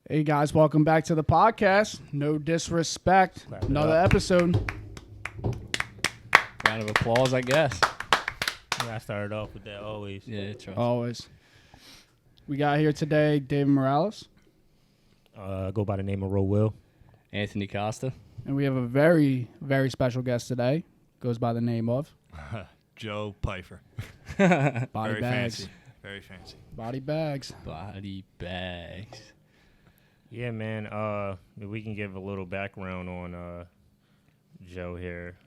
Hey guys, welcome back to the podcast. No disrespect. Another episode. Round of applause, I guess. I started off with that always. Yeah, trust. Always. We got here today David Morales. Go by the name of Will. Anthony Costa. And we have a very, very special guest today. Goes by the name of Joe Pyfer. Body Very Bags. fancy. Very fancy. Body Bags. Body bags. Yeah, man. We can give a little background on Joe here.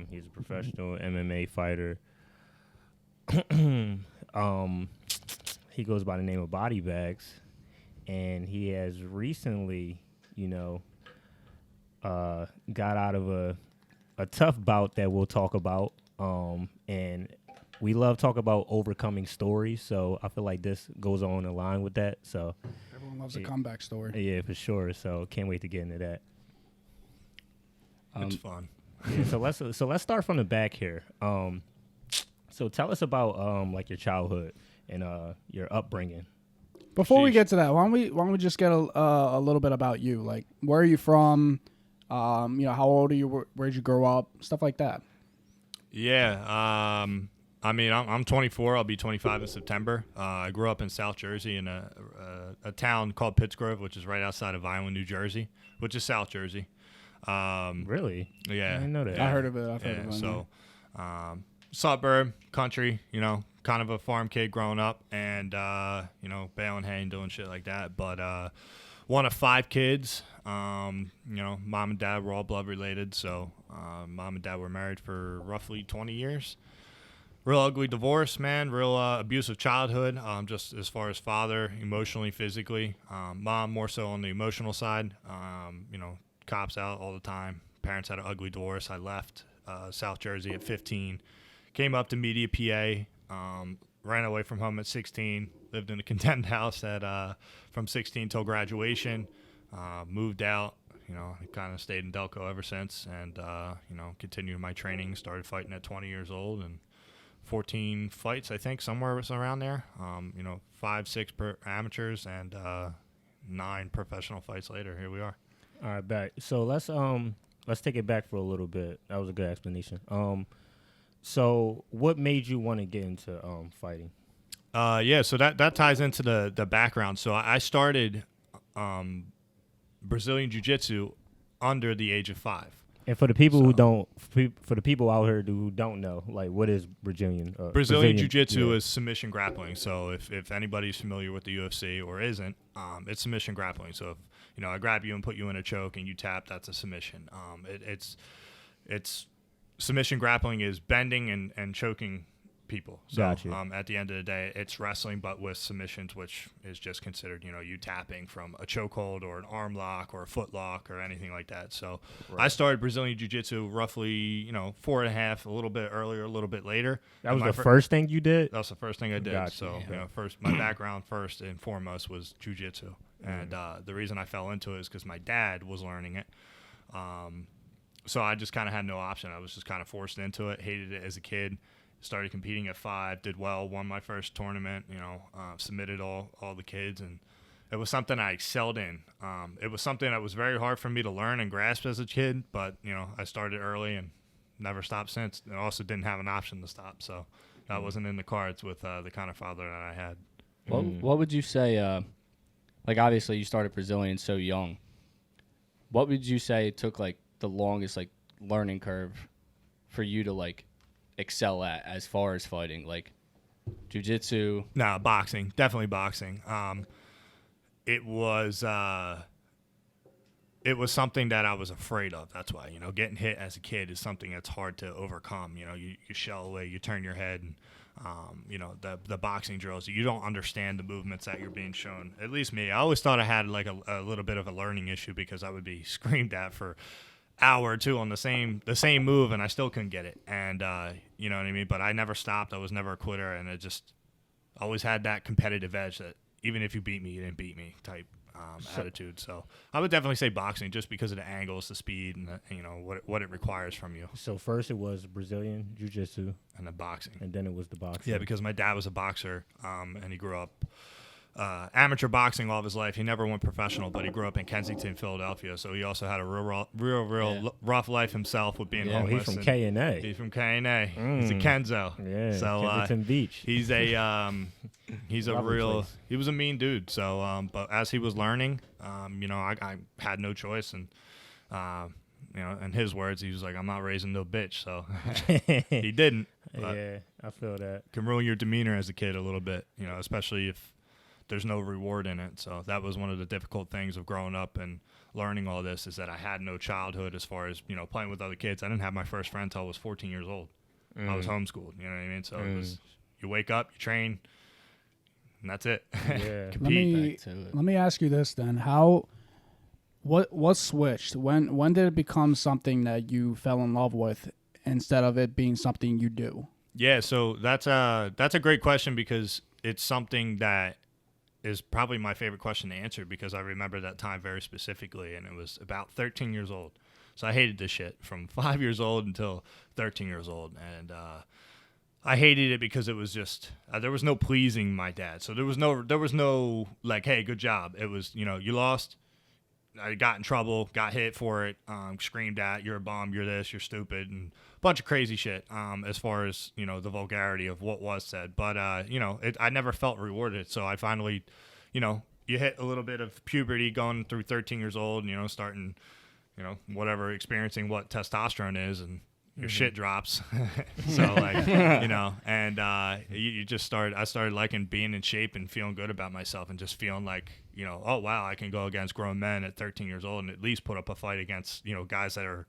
He's a professional MMA fighter. He goes by the name of Body Bags, and he has recently, got out of a tough bout that we'll talk about. And we love talk about overcoming stories, so I feel like this goes on in line with that. So Everyone loves a comeback story. yeah, for sure. So can't wait to get into that. It's fun. Yeah, so let's start from the back here. So tell us about like your childhood and your upbringing. Before we Sheesh. get to that, why don't we just get a little bit about you? Like, where are you from? How old are you? Where'd you grow up? Stuff like that. Yeah. I'm 24. I'll be 25 in September. I grew up in South Jersey in a town called Pittsgrove, which is right outside of Vineland, New Jersey, which is South Jersey. Really? Yeah. I didn't know that. Yeah. I heard of it. I've heard of it. So, suburb, country, kind of a farm kid growing up and, baling hay and doing shit like that. But one of 5 kids, mom and dad were all blood related. So mom and dad were married for roughly 20 years. Real ugly divorce, man. Real abusive childhood, just as far as father, emotionally, physically. Mom more so on the emotional side. Cops out all the time. Parents had an ugly divorce. I left South Jersey at 15. Came up to Media, PA. Ran away from home at 16. Lived in a condemned house from 16 till graduation. Moved out. I kind of stayed in Delco ever since, and continued my training. Started fighting at 20 years old, and 14 fights, I think, somewhere was around there. 5, 6 amateurs, and 9 professional fights later. Here we are. All right, back. So let's take it back for a little bit. That was a good explanation. So what made you want to get into fighting? So that ties into the background. So I started Brazilian Jiu-Jitsu under the age of 5. And for the people for the people out here who don't know, like, what is Brazilian? Brazilian Jiu-Jitsu is submission grappling. So if anybody's familiar with the UFC or isn't, it's submission grappling. So if I grab you and put you in a choke and you tap, that's a submission. It's submission grappling is bending and choking people. So Gotcha. At the end of the day, it's wrestling, but with submissions, which is just considered, you tapping from a chokehold or an arm lock or a foot lock or anything like that. So I started Brazilian Jiu-Jitsu roughly, 4.5, a little bit earlier, a little bit later. That was the first thing you did? That was the first thing I did. Gotcha. So, my background first and foremost was Jiu-Jitsu. And the reason I fell into it is because my dad was learning it. So I just kind of had no option. I was just kind of forced into it, hated it as a kid. Started competing at 5, did well, won my first tournament, submitted all the kids, and it was something I excelled in. It was something that was very hard for me to learn and grasp as a kid, but, I started early and never stopped since. And also didn't have an option to stop, so that wasn't in the cards with the kind of father that I had. What would you say, obviously you started Brazilian so young. What would you say took, the longest, learning curve for you to, excel at as far as fighting, jiu-jitsu? No, boxing, definitely boxing. It was something that I was afraid of. That's why, getting hit as a kid is something that's hard to overcome. You shell away, you turn your head, and the boxing drills, you don't understand the movements that you're being shown. At least me, I always thought I had a little bit of a learning issue because I would be screamed at for hour or two on the same move, and I still couldn't get it. And you know what I mean? But I never stopped. I was never a quitter, and it just always had that competitive edge that even if you beat me, you didn't beat me type attitude. So I would definitely say boxing, just because of the angles, the speed, and what it requires from you. So first it was Brazilian Jiu-Jitsu, And the boxing. and then it was the boxing. Yeah, because my dad was a boxer, and he grew up amateur boxing all of his life. He never went professional, but he grew up in Kensington, Philadelphia. So he also had a real rough life himself with being Oh, homeless. he's from K&A. He's from K&A. He's a Kenzo. Yeah, so Kensington Beach. He's a Lovely real. place. He was a mean dude. So, but as he was learning, I had no choice, and in his words, he was like, "I'm not raising no bitch." So he didn't. But Yeah, I feel that. can ruin your demeanor as a kid a little bit, especially if there's no reward in it. So that was one of the difficult things of growing up and learning all this, is that I had no childhood as far as, playing with other kids. I didn't have my first friend until I was 14 years old. I was homeschooled, you know what I mean? So it was, you wake up, you train, and that's it. Yeah. Compete. Let me ask you this then. What switched? When did it become something that you fell in love with instead of it being something you do? Yeah, so that's a great question, because it's something that is probably my favorite question to answer, because I remember that time very specifically, and it was about 13 years old. So I hated this shit from 5 years old until 13 years old, and I hated it because it was just there was no pleasing my dad. So there was no like, hey, good job. It was, you lost. I got in trouble, got hit for it, screamed at, you're a bum, you're this, you're stupid, and a bunch of crazy shit as far as, the vulgarity of what was said. But, I never felt rewarded. So I finally, you hit a little bit of puberty going through 13 years old, starting, whatever, experiencing what testosterone is, and your shit drops. So like, and you just I started liking being in shape and feeling good about myself, and just feeling like, oh wow, I can go against grown men at 13 years old and at least put up a fight against, guys that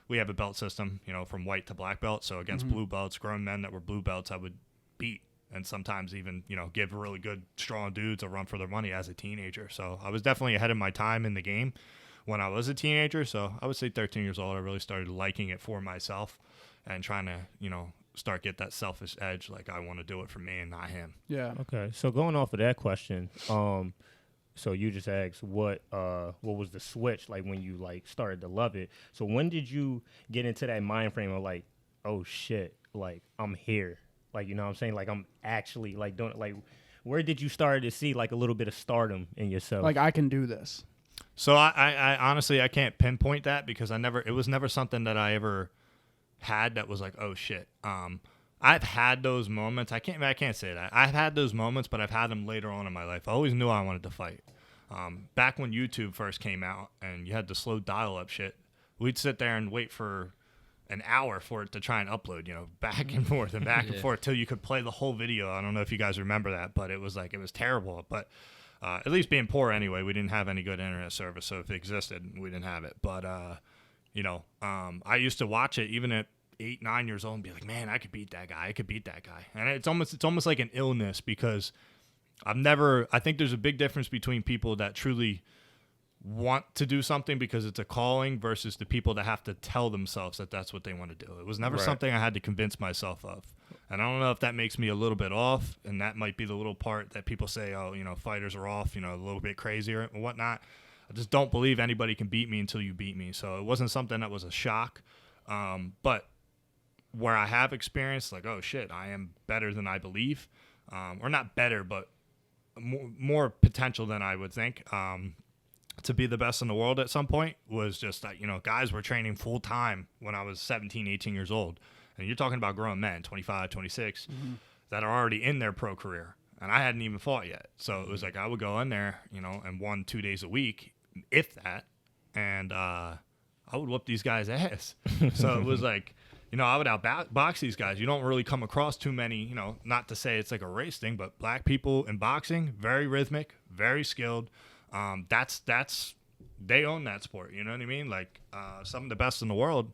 we have a belt system, from white to black belt. So against blue belts, grown men that were blue belts, I would beat, and sometimes even, give really good, strong dudes a run for their money as a teenager. So I was definitely ahead of my time in the game when I was a teenager. So I would say 13 years old, I really started liking it for myself and trying to, start get that selfish edge. Like, I want to do it for me and not him. Yeah. Okay. So going off of that question, so you just asked what was the switch, like when you like started to love it. So when did you get into that mind frame of like, oh shit, like I'm here, like, you know what I'm saying, like I'm actually like doing, like, where did you start to see like a little bit of stardom in yourself? Like, I can do this. So I honestly, I can't pinpoint that, because it was never something that I ever had that was like, oh shit. I've had those moments. I can't say that. I've had those moments, but I've had them later on in my life. I always knew I wanted to fight. Back when YouTube first came out and you had the slow dial-up shit, we'd sit there and wait for an hour for it to try and upload, back and forth and back and forth till you could play the whole video. I don't know if you guys remember that, but it was terrible. But at least being poor anyway, we didn't have any good internet service. So if it existed, we didn't have it. But, I used to watch it even at 8, 9 years old and be like, man, I could beat that guy. I could beat that guy. And it's almost like an illness, because I think there's a big difference between people that truly want to do something because it's a calling versus the people that have to tell themselves that that's what they want to do. It was never something I had to convince myself of. And I don't know if that makes me a little bit off, and that might be the little part that people say, oh, fighters are off, a little bit crazier and whatnot. I just don't believe anybody can beat me until you beat me. So it wasn't something that was a shock. But where I have experienced, like, oh shit, I am better than I believe, or not better, but more potential than I would think, to be the best in the world at some point, was just that, guys were training full time when I was 17, 18 years old. And you're talking about grown men, 25, 26, that are already in their pro career. And I hadn't even fought yet. So it was like, I would go in there, and 1-2 days a week, if that, and I would whoop these guys' ass. So it was like, I would outbox these guys. You don't really come across too many, not to say it's like a race thing, but black people in boxing, very rhythmic, very skilled. They own that sport. You know what I mean? Like, some of the best in the world,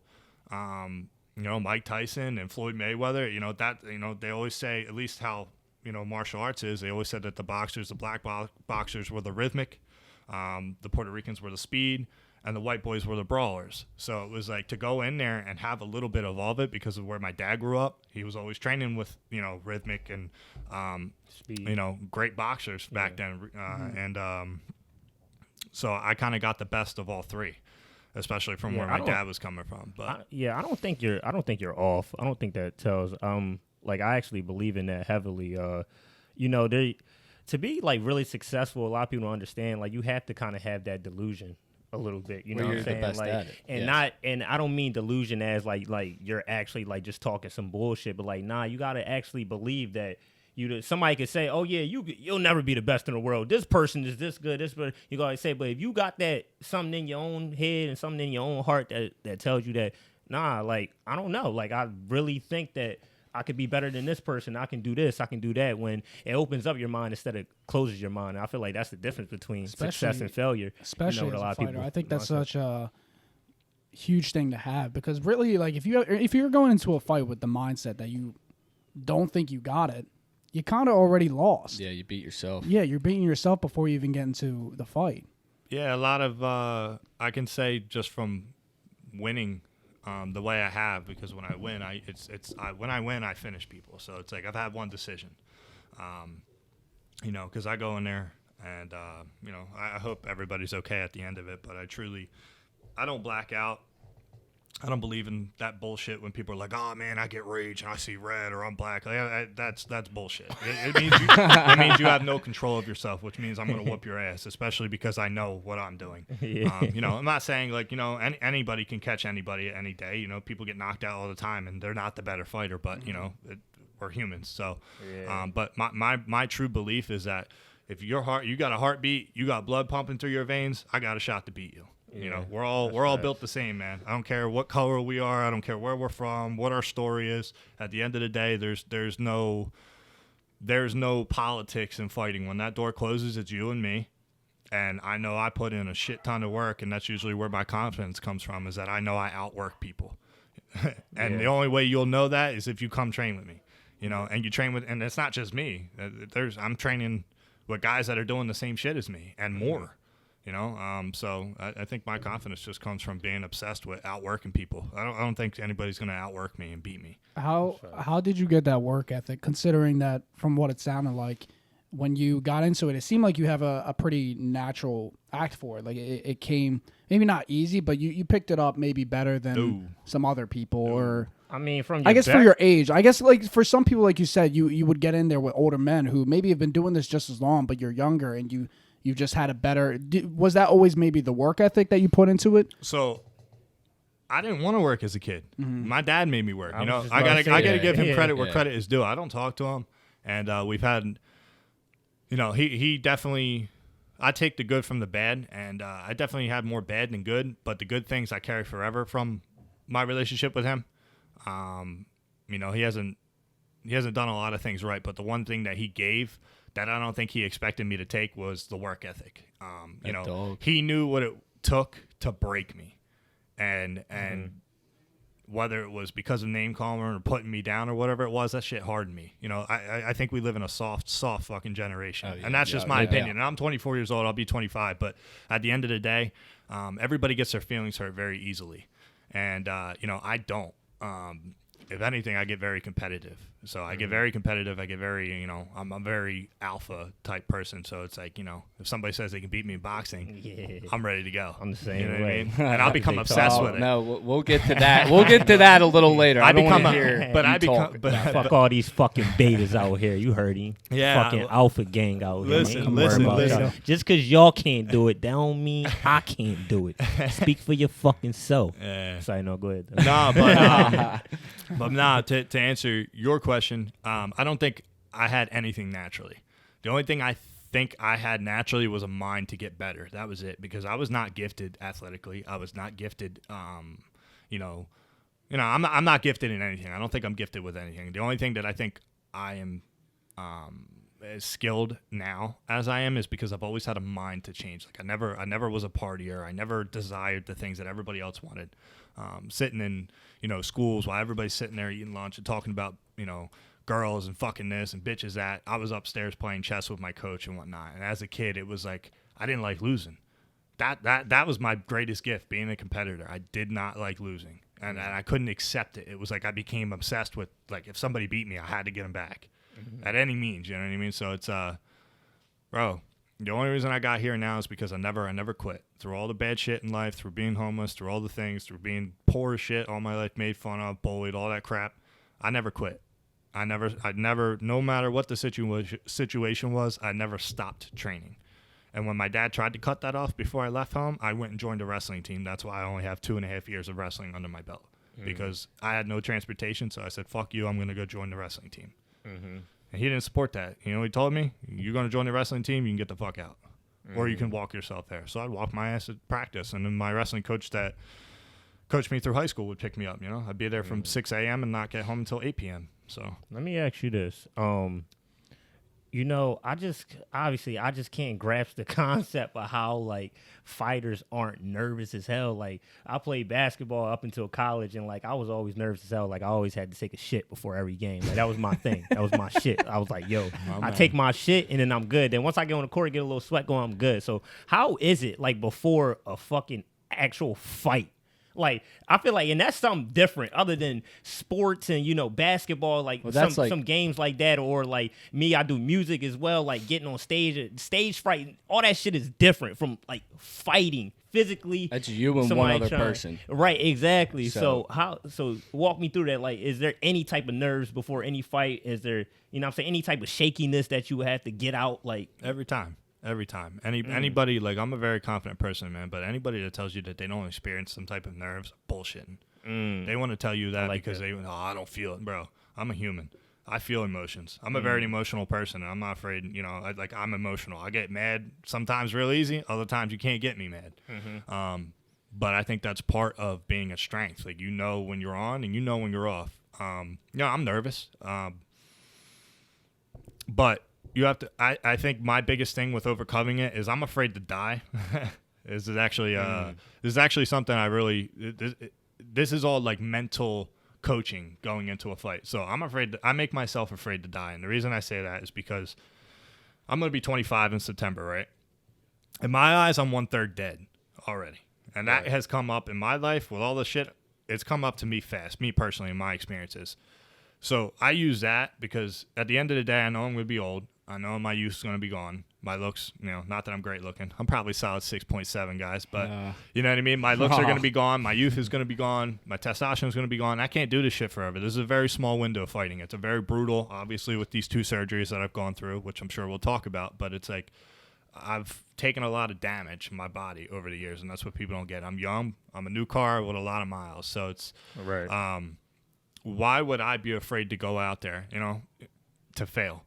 Mike Tyson and Floyd Mayweather, they always say, at least how, martial arts is, they always said that the black boxers were the rhythmic, the Puerto Ricans were the speed, and the white boys were the brawlers. So it was like, to go in there and have a little bit of all of it, because of where my dad grew up. He was always training with, rhythmic and, speed. Great boxers back then. So I kind of got the best of all three, especially from where my dad was coming from. But I don't think you're off. I don't think that tells. Like, I actually believe in that heavily. to be like really successful, a lot of people don't understand. Like you have to kind of have that delusion a little bit. You know what I'm saying? Best like, at it. and Yes. not, and I don't mean delusion as like you're actually like just talking some bullshit, but like nah, you gotta actually believe that. Somebody could say, "Oh yeah, you'll never be the best in the world. This person is this good. This, but you gotta say, but if you got that something in your own head and something in your own heart that tells you that, nah, like I don't know, like I really think that I could be better than this person. I can do this. I can do that. When it opens up your mind instead of closes your mind, I feel like that's the difference between success and failure. Especially with as a lot a of fighter, people, I think you know that's what I'm such a huge thing to have because really, like if you're going into a fight with the mindset that you don't think you got it, you kind of already lost. Yeah, you beat yourself. Yeah, you're beating yourself before you even get into the fight. Yeah, a lot of I can say just from winning the way I have, because when I win, when I win, I finish people. So it's like I've had one decision, because I go in there and I hope everybody's okay at the end of it. But I don't black out. I don't believe in that bullshit when people are like, "Oh man, I get rage and I see red or I'm black." Like, that's bullshit. It means you have no control of yourself, which means I'm gonna whoop your ass, especially because I know what I'm doing. Yeah. I'm not saying like anybody can catch anybody any day. People get knocked out all the time and they're not the better fighter, but we're humans. So, Yeah. but my true belief is that if you got a heartbeat, you got blood pumping through your veins, I got a shot to beat you. Yeah, We're all built the same, man. I don't care what color we are. I don't care where we're from, what our story is. At the end of the day, there's no politics in fighting. When that door closes, it's you and me. And I know I put in a shit ton of work, and that's usually where my confidence comes from, is that I know I outwork people. And the only way you'll know that is if you come train with me. And you train with, and it's not just me. I'm training with guys that are doing the same shit as me and more. So I think my confidence just comes from being obsessed with outworking people. I don't think anybody's going to outwork me and beat me. How did you get that work ethic, considering that from what it sounded like when you got into it, it seemed like you have a pretty natural act for it. Like it came, maybe not easy, but you picked it up maybe better than some other people. Or I mean, for your age, I guess like for some people, like you said, you would get in there with older men who maybe have been doing this just as long, but you're younger and you just had a better. Was that always maybe the work ethic that you put into it? So I didn't want to work as a kid. Mm-hmm. My dad made me work. I gotta give him credit where credit is due. I don't talk to him, and we've had, he definitely. I take the good from the bad, and I definitely had more bad than good. But the good things I carry forever from my relationship with him. He hasn't done a lot of things right, but the one thing that he gave that I don't think he expected me to take was the work ethic. He knew what it took to break me, and whether it was because of name calling or putting me down or whatever it was, that shit hardened me. I think we live in a soft fucking generation, and that's just my opinion. And I'm 24 years old. I'll be 25, but at the end of the day, everybody gets their feelings hurt very easily, and I don't. If anything, I get very competitive. So I get very competitive. I get very, I'm a very alpha type person. So it's like, if somebody says they can beat me in boxing, I'm ready to go. I'm the same You know what I way. mean? And I'll become obsessed with it. No, we'll get to that. We'll get to that a little later. I don't want to hear. Fuck all these fucking betas out here. You heard him. Yeah. Fucking alpha gang out here. Listen. Y'all. Just because y'all can't do it, that don't mean I can't do it. Speak for your fucking self. Sorry, no, go ahead. To answer your question, I don't think I had anything naturally. The only thing I think I had naturally was a mind to get better. That was it, because I was not gifted athletically. I was not gifted, I'm not gifted in anything. I don't think I'm gifted with anything. The only thing that I think I am as skilled now as I am is because I've always had a mind to change. Like I never was a partier. I never desired the things that everybody else wanted. Sitting in, schools while everybody's sitting there eating lunch and talking about, girls and fucking this and bitches that. I was upstairs playing chess with my coach and whatnot. And as a kid, it was like, I didn't like losing. That was my greatest gift, being a competitor. I did not like losing. And I couldn't accept it. It was like I became obsessed with, like, if somebody beat me, I had to get them back. At any means, you know what I mean? So it's, bro, the only reason I got here now is because I never quit. Through all the bad shit in life, through being homeless, through all the things, through being poor as shit all my life, made fun of, bullied, all that crap, I never quit. I never, no matter what the situation was, I never stopped training. And when my dad tried to cut that off before I left home, I went and joined a wrestling team. That's why I only have 2.5 years of wrestling under my belt, because I had no transportation. So I said, fuck you, I'm going to go join the wrestling team. And he didn't support that. You know, he told me, you're going to join the wrestling team, you can get the fuck out. Or you can walk yourself there. So I'd walk my ass at practice. And then my wrestling coach that coached me through high school would pick me up. You know, I'd be there from 6 a.m. and not get home until 8 p.m. So let me ask you this. You know, I just can't grasp the concept of how like fighters aren't nervous as hell. Like I played basketball up until college, and like I was always nervous as hell. Like I always had to take a shit before every game. Like that was my thing. That was my shit. I was like, yo, I take my shit and then I'm good. Then once I get on the court, get a little sweat going, I'm good. So how is it like before a fucking actual fight? Like I feel like, and that's something different other than sports and you know basketball, like some games like that, or like me, I do music as well. Like getting on stage fright, all that shit is different from like fighting physically. That's you and one other person, right? Exactly. So walk me through that. Like, is there any type of nerves before any fight? Is there, you know, what I'm saying, any type of shakiness that you have to get out? Like every time. Anybody, like, I'm a very confident person, man, but anybody that tells you that they don't experience some type of nerves, bullshitting. They want to tell you that like because I don't feel it, bro. I'm a human. I feel emotions. I'm a very emotional person, and I'm not afraid, you know, I'm emotional. I get mad sometimes real easy. Other times you can't get me mad. But I think that's part of being a strength. Like, you know when you're on and you know when you're off. I'm nervous. But you have to. I think my biggest thing with overcoming it is I'm afraid to die. This is actually something I really. This is all like mental coaching going into a fight. So I make myself afraid to die, and the reason I say that is because I'm gonna be 25 in September, right? In my eyes, I'm 1/3 dead already, and that has come up in my life with all the shit. It's come up to me fast, me personally, in my experiences. So I use that because at the end of the day, I know I'm gonna be old. I know my youth is going to be gone. My looks, you know, not that I'm great looking. I'm probably solid 6.7, guys, but you know what I mean? My looks are going to be gone. My youth is going to be gone. My testosterone is going to be gone. I can't do this shit forever. This is a very small window of fighting. It's a very brutal, obviously, with these 2 surgeries that I've gone through, which I'm sure we'll talk about, but it's like I've taken a lot of damage in my body over the years, and that's what people don't get. I'm young. I'm a new car with a lot of miles, so it's why would I be afraid to go out there, you know, to fail?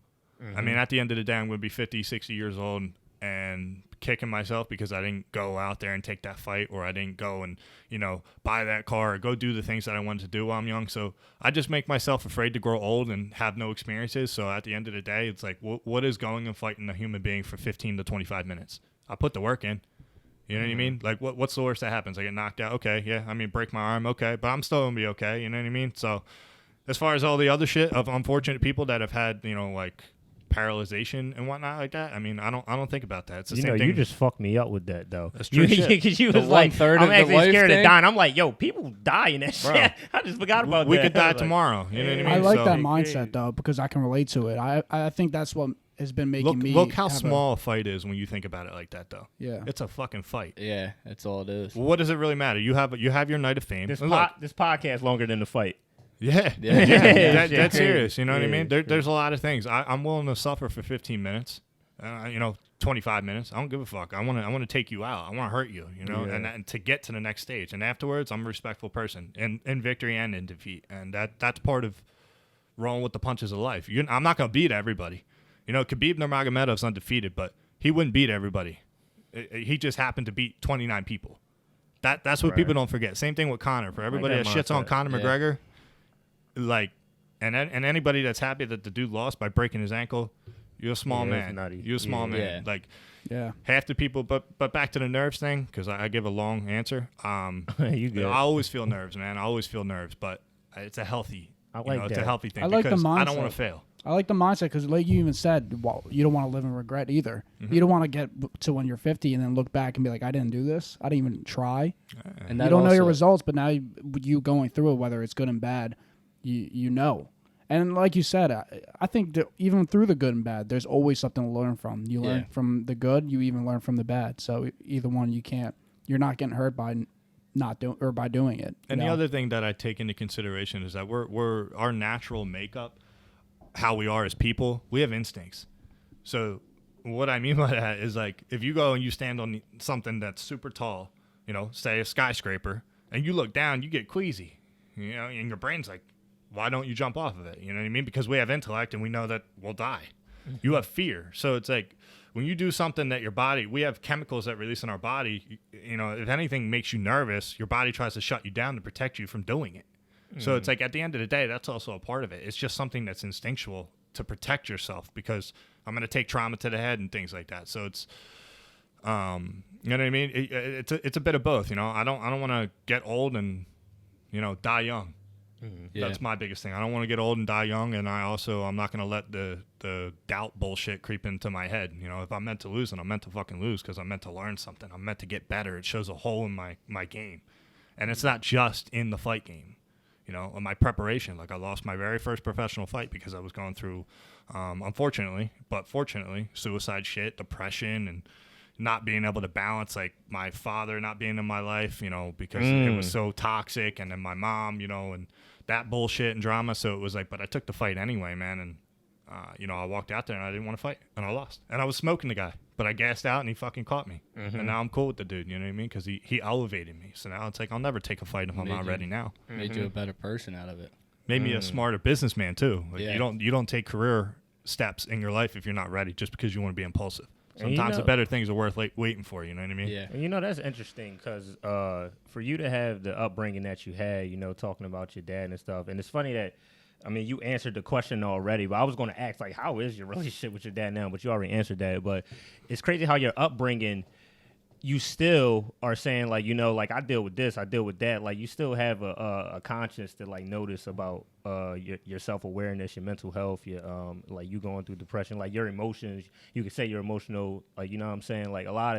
I mean, at the end of the day, I'm going to be 50, 60 years old and kicking myself because I didn't go out there and take that fight, or I didn't go and, you know, buy that car or go do the things that I wanted to do while I'm young. So I just make myself afraid to grow old and have no experiences. So at the end of the day, it's like, what is going and fighting a human being for 15 to 25 minutes? I put the work in. You know what I mean? Like, what's the worst that happens? I get knocked out. Okay, yeah. I mean, break my arm. Okay, but I'm still going to be okay. You know what I mean? So as far as all the other shit of unfortunate people that have had, you know, like, paralyzation and whatnot like that. I mean, I don't think about that. It's the same thing. You just fucked me up with that though. That's true. Because you was like, I'm actually scared of dying. I'm like, yo, people die in that shit. I just forgot about that. We could die tomorrow. You know what I mean? I like that mindset though, because I can relate to it. I think that's what has been making me look how small a fight is when you think about it like that though. Yeah, it's a fucking fight. Yeah, that's all it is. Well, what does it really matter? You have your night of fame. This podcast longer than the fight. Yeah. That's serious. You know what I mean? There's a lot of things. I'm willing to suffer for 15 minutes, 25 minutes. I don't give a fuck. I want to take you out. I want to hurt you, you know, and to get to the next stage. And afterwards, I'm a respectful person in victory and in defeat. And that's part of rolling with the punches of life. I'm not going to beat everybody. You know, Khabib Nurmagomedov's undefeated, but he wouldn't beat everybody. He just happened to beat 29 people. That's what people don't forget. Same thing with Conor. For everybody that shits on Conor McGregor, like, and anybody that's happy that the dude lost by breaking his ankle, you're a small man. You're a small man. Like, half the people. But back to the nerves thing, because I give a long answer. You good? I always feel nerves, man. I always feel nerves, but it's a healthy. It's a healthy thing. I like because the mindset. I don't want to fail. I like the mindset because, like you even said, you don't want to live in regret either. You don't want to get to when you're 50 and then look back and be like, I didn't do this. I didn't even try. And you don't know your results, but now you going through it, whether it's good and bad, you know. And like you said, I think that even through the good and bad, there's always something to learn from. You learn from the good, you even learn from the bad. So either one, you're not getting hurt by by doing it. And the other thing that I take into consideration is that our natural makeup how we are as people, we have instincts. So what I mean by that is like if you go and you stand on something that's super tall, say a skyscraper, and you look down, you get queasy, and your brain's like, why don't you jump off of it? You know what I mean? Because we have intellect and we know that we'll die. You have fear. So it's like when you do something that your body, we have chemicals that release in our body, if anything makes you nervous, your body tries to shut you down to protect you from doing it. So it's like at the end of the day, that's also a part of it. It's just something that's instinctual to protect yourself because I'm going to take trauma to the head and things like that. So it's, you know what I mean? It's a bit of both. I don't want to get old and, die young. Yeah. That's my biggest thing. I don't want to get old and die young, and I'm not going to let the doubt bullshit creep into my head. If I'm meant to lose, then I'm meant to fucking lose because I'm meant to learn something. I'm meant to get better. It shows a hole in my game, and it's not just in the fight game. In my preparation, like I lost my very first professional fight because I was going through, unfortunately, but fortunately, suicide shit, depression, and not being able to balance, like my father not being in my life, because it was so toxic, and then my mom, and that bullshit and drama. So it was like, but I took the fight anyway, man, and I walked out there and I didn't want to fight, and I lost, and I was smoking the guy, but I gassed out and he fucking caught me, and now I'm cool with the dude. You know what I mean? Because he elevated me. So now it's like I'll never take a fight if I'm not ready now. Made you a better person out of it. Made me a smarter businessman too. Like Yeah. you don't take career steps in your life if you're not ready, just because you want to be impulsive. Sometimes the better things are worth waiting for. You know what I mean? Yeah. And that's interesting because for you to have the upbringing that you had, talking about your dad and stuff, and it's funny that, you answered the question already, but I was going to ask, like, how is your relationship with your dad now? But you already answered that. But it's crazy how your upbringing, you still are saying, like, like, I deal with this, I deal with that. Like, you still have a conscience to, like, notice about your self-awareness, your mental health, your, like, you going through depression, like, your emotions. You could say you're emotional, like, you know what I'm saying? Like, a lot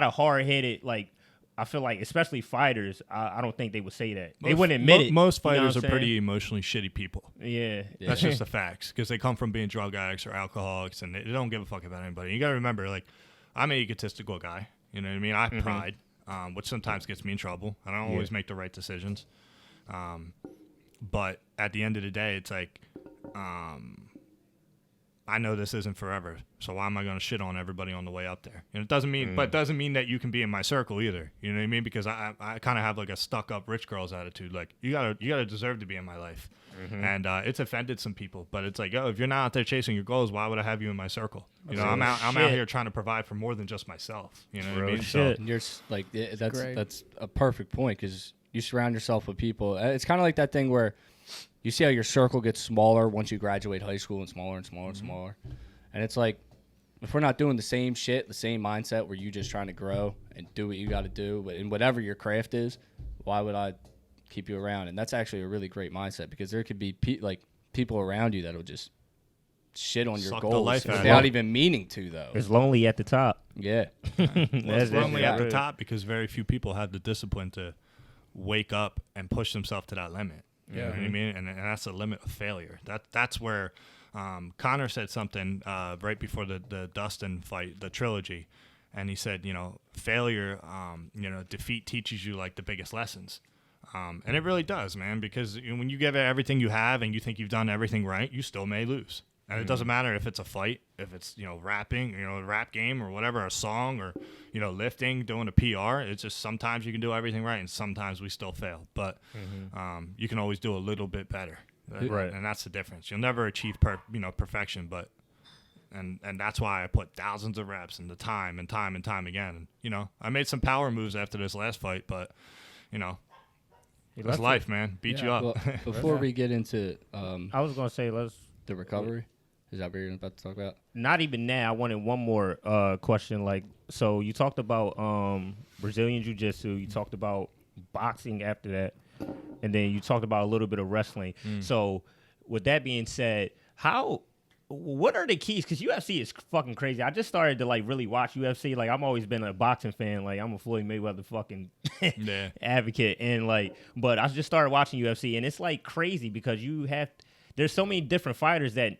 of hard-headed, like, I feel like, especially fighters, I don't think they would say that. They wouldn't admit it. Most fighters are pretty emotionally shitty people. Yeah. That's just the facts, because they come from being drug addicts or alcoholics, and they don't give a fuck about anybody. You got to remember, like, I'm an egotistical guy. You know what I mean? I have pride, which sometimes gets me in trouble. I don't always make the right decisions. But at the end of the day, it's like, I know this isn't forever, so why am I going to shit on everybody on the way up there? And it doesn't mean, but it doesn't mean that you can be in my circle either. You know what I mean? Because I kind of have like a stuck-up rich girl's attitude. Like, you gotta deserve to be in my life, and it's offended some people. But it's like, if you're not out there chasing your goals, why would I have you in my circle? I'm out here trying to provide for more than just myself. You know what I mean? Shit. So You're like, that's great. that's a perfect point because you surround yourself with people. It's kind of like that thing where you see how your circle gets smaller once you graduate high school, and smaller and smaller and smaller. And it's like, if we're not doing the same shit, the same mindset where you just trying to grow and do what you got to do, and whatever your craft is, why would I keep you around? And that's actually a really great mindset, because there could be people around you that'll just shit on your Suck the goals life out of without you. even meaning to, though. It's lonely at the top. Yeah. it's lonely at the right. top because very few people have the discipline to wake up and push themselves to that limit. You know what I mean? And that's the limit of failure. That's where Connor said something right before the Dustin fight, the trilogy, and he said, failure, defeat teaches you like the biggest lessons. And it really does, man, because when you give it everything you have and you think you've done everything right, you still may lose. And it doesn't matter if it's a fight, if it's, rapping, a rap game or whatever, a song or, lifting, doing a PR. It's just sometimes you can do everything right and sometimes we still fail. But you can always do a little bit better. Right. And that's the difference. You'll never achieve perfection, but and that's why I put thousands of reps and the time and time and time again. And, I made some power moves after this last fight, but, it's life, man. Beat you up. Well, before we get into I was going to say, the recovery, is that what you're about to talk about? not even now. I wanted one more question. Like, so you talked about Brazilian Jiu-Jitsu. You talked about boxing after that. And then you talked about a little bit of wrestling. So with that being said, what are the keys? Because UFC is fucking crazy. I just started to, like, really watch UFC. Like, I've always been a boxing fan. Like, I'm a Floyd Mayweather fucking advocate. And, like, but I just started watching UFC. And it's, like, crazy because there's so many different fighters that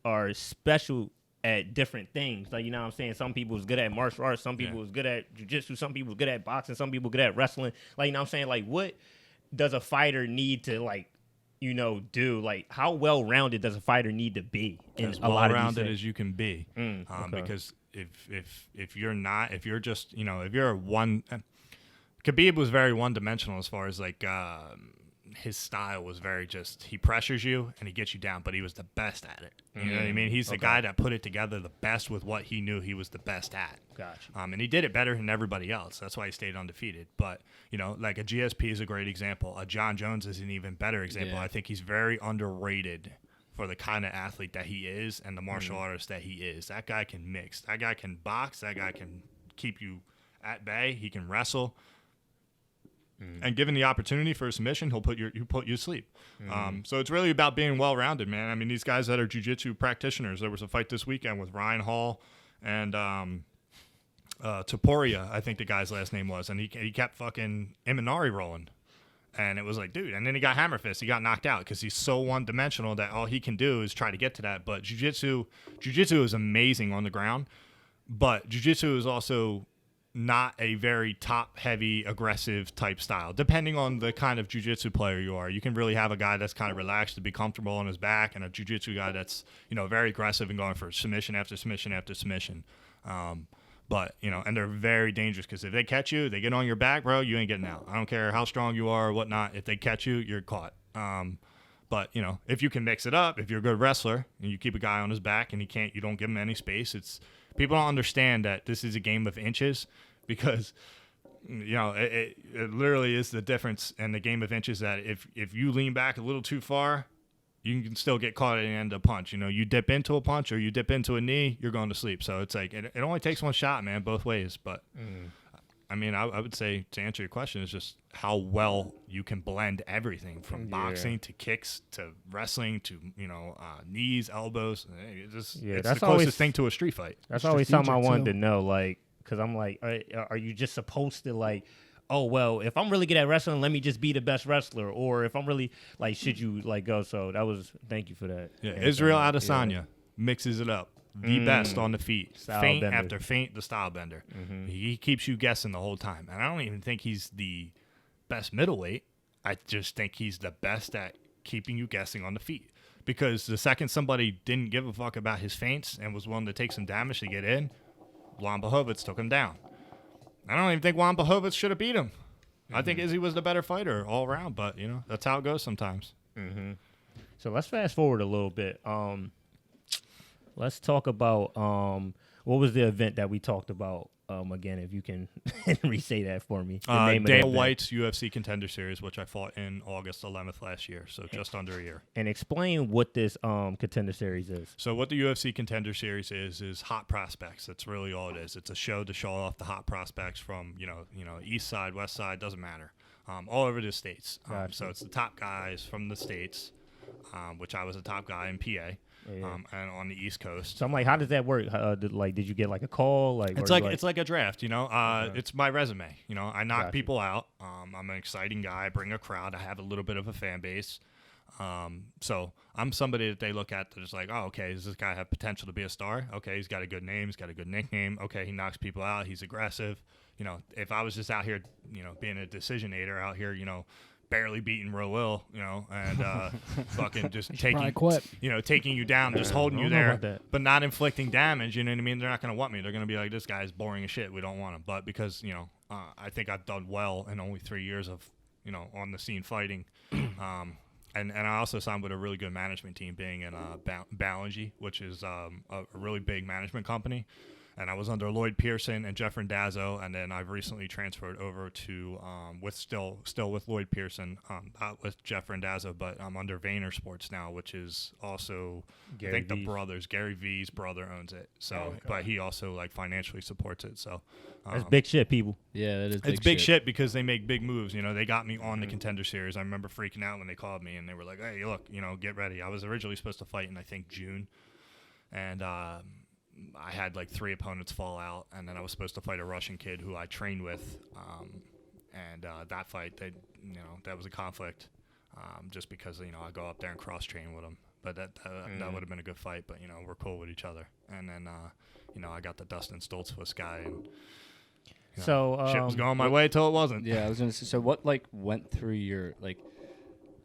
are special at different things. Like, you know what I'm saying? Some people is good at martial arts. Some people is good at jiu-jitsu. Some people is good at boxing. Some people good at wrestling. Like, you know what I'm saying? Like, what does a fighter need to, like, do? Like, how well rounded does a fighter need to be in As a lot well of these rounded things? as you can be. Okay. Because if you're not, if you're just, if you're one, Khabib was very one dimensional as far as like his style was very just, he pressures you and he gets you down, but he was the best at it. You know what I mean? He's the guy that put it together the best with what he knew he was the best at. Gotcha. And he did it better than everybody else. That's why he stayed undefeated. But, like a GSP is a great example. A John Jones is an even better example. Yeah. I think he's very underrated for the kind of athlete that he is and the martial artist that he is. That guy can mix. That guy can box. That guy can keep you at bay. He can wrestle. And given the opportunity for a submission, he'll put you to sleep. So it's really about being well-rounded, man. I mean, these guys that are jiu-jitsu practitioners. There was a fight this weekend with Ryan Hall and Topuria, I think the guy's last name was, and he kept fucking Imanari rolling. And it was like, dude, and then he got hammer fist. He got knocked out because he's so one-dimensional that all he can do is try to get to that. But jiu-jitsu is amazing on the ground, but jiu-jitsu is also not a very top-heavy, aggressive type style. Depending on the kind of jiu-jitsu player you are, you can really have a guy that's kind of relaxed to be comfortable on his back, and a jiu-jitsu guy that's very aggressive and going for submission after submission after submission. But and they're very dangerous because if they catch you, they get on your back, bro. You ain't getting out. I don't care how strong you are or whatnot. If they catch you, you're caught. But if you can mix it up, if you're a good wrestler and you keep a guy on his back and you don't give him any space. People don't understand that this is a game of inches. Because it literally is the difference in the game of inches that if you lean back a little too far, you can still get caught at the end of a punch. You dip into a punch or you dip into a knee, you're going to sleep. So it's like it only takes one shot, man, both ways. But I mean, I would say to answer your question is just how well you can blend everything from boxing to kicks to wrestling to knees, elbows. It's the closest thing to a street fight. That's always something I wanted to know, like. Because I'm like, are you just supposed to like, oh, well, if I'm really good at wrestling, let me just be the best wrestler. Or if I'm really like, should you like go? So thank you for that. Yeah, Israel Adesanya mixes it up. The best on the feet. Style feint bender. After feint, the style bender. He keeps you guessing the whole time. And I don't even think he's the best middleweight. I just think he's the best at keeping you guessing on the feet. Because the second somebody didn't give a fuck about his feints and was willing to take some damage to get in, Juan Blachowicz took him down. I don't even think Juan Blachowicz should have beat him. I think Izzy was the better fighter all around, but that's how it goes sometimes. So let's fast forward a little bit. Let's talk about what was the event that we talked about again, if you can re-say that for me. Dana White's UFC Contender Series, which I fought in August 11th last year, so just under a year. And explain what this Contender Series is. So what the UFC Contender Series is hot prospects. That's really all it is. It's a show to show off the hot prospects from east side, west side, doesn't matter, all over the states. Gotcha. So it's the top guys from the states, which I was a top guy in PA. And on the East Coast. So I'm like, how does that work? Did you get like a call? It's like a draft, It's my resume. I knock people out. I'm an exciting guy. I bring a crowd. I have a little bit of a fan base. So I'm somebody that they look at that is like, oh, okay, does this guy have potential to be a star? Okay, he's got a good name. He's got a good nickname. Okay, he knocks people out. He's aggressive. If I was just out here, being a decisionator out here, barely beating Roel, and fucking just taking you down, just holding you there, but not inflicting damage. You know what I mean? They're not going to want me. They're going to be like, this guy's boring as shit. We don't want him. But because I think I've done well in only 3 years of on the scene fighting, and I also signed with a really good management team, being in Ballingy, which is a really big management company. And I was under Lloyd Pearson and Jeff Randazzo, and then I've recently transferred over to still with Lloyd Pearson, not with Jeff Randazzo, but I'm under Vayner Sports now, which is also Gary the brothers. Gary V's brother owns it, so but he also financially supports it. So that's big shit, people. Yeah, that is. It's big shit because they make big moves. They got me on the Contender Series. I remember freaking out when they called me and they were like, "Hey, look, get ready." I was originally supposed to fight in I think June, and I had 3 opponents fall out, and then I was supposed to fight a Russian kid who I trained with, and that fight, that was a conflict, just because I go up there and cross train with him. But that would have been a good fight. But we're cool with each other. And then I got the Dustin Stoltzfus guy, and so shit was going my way till it wasn't. Yeah, I was gonna say. So what went through your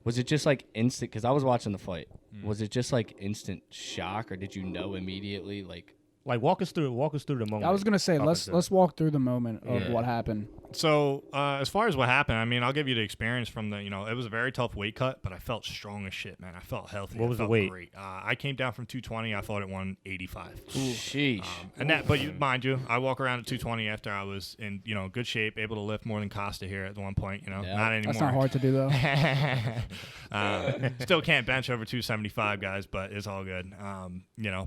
Was it just like instant? Because I was watching the fight. Was it just like instant shock, or did you know immediately? Like walk us through the moment. I was gonna say up let's until- let's walk through the moment of Yeah. what happened. So as far as what happened, I mean, I'll give you the experience from the, it was a very tough weight cut, but I felt strong as shit, man. I felt healthy. What I was the felt weight? Great. I came down from 220. I fought at 185. sheesh. And that, but mind you, I walk around at 220 after I was in, good shape, able to lift more than Costa here at one point. Yeah. Not anymore. That's not hard to do though. Still can't bench over 275, guys, but it's all good.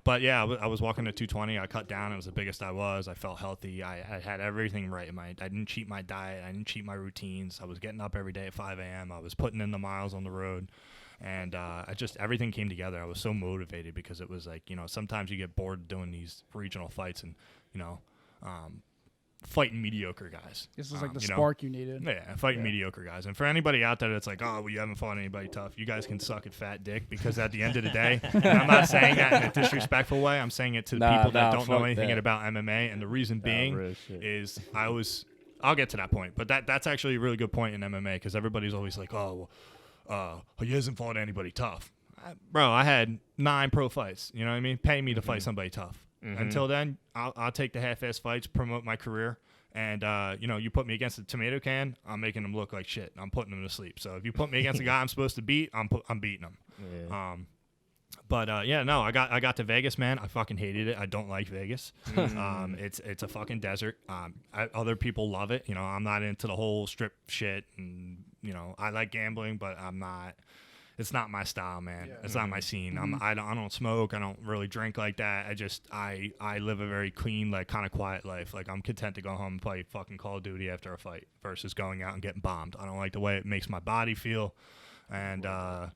But yeah, I was walking at 220. I cut down. It was the biggest I was. I felt healthy. I had everything right. I didn't cheat my diet. I didn't cheat my routines. I was getting up every day at 5 a.m. I was putting in the miles on the road. And everything came together. I was so motivated because it was like, sometimes you get bored doing these regional fights and, fighting mediocre guys. This was like the spark you needed. Yeah, fighting mediocre guys. And for anybody out there that's like, oh, well, you haven't fought anybody tough, you guys can suck at fat dick, because at the end of the day, and I'm not saying that in a disrespectful way, I'm saying it to the people that don't know anything about MMA. And the reason being is I'll get to that point, but that's actually a really good point in MMA, because everybody's always like, oh, he hasn't fought anybody tough. Bro, I had 9 pro fights. You know what I mean? Pay me to fight somebody tough. Until then, I'll take the half-ass fights, promote my career, and you put me against a tomato can, I'm making them look like shit. I'm putting them to sleep. So if you put me against a guy I'm supposed to beat, I'm beating him. Yeah. I got to Vegas, man. I fucking hated it. I don't like Vegas. It's a fucking desert. Other people love it. I'm not into the whole strip shit, and I like gambling, but I'm not. It's not my style, man. Yeah. It's not my scene. I don't smoke. I don't really drink like that. I live a very clean, like, kind of quiet life. Like, I'm content to go home and play fucking Call of Duty after a fight versus going out and getting bombed. I don't like the way it makes my body feel, and I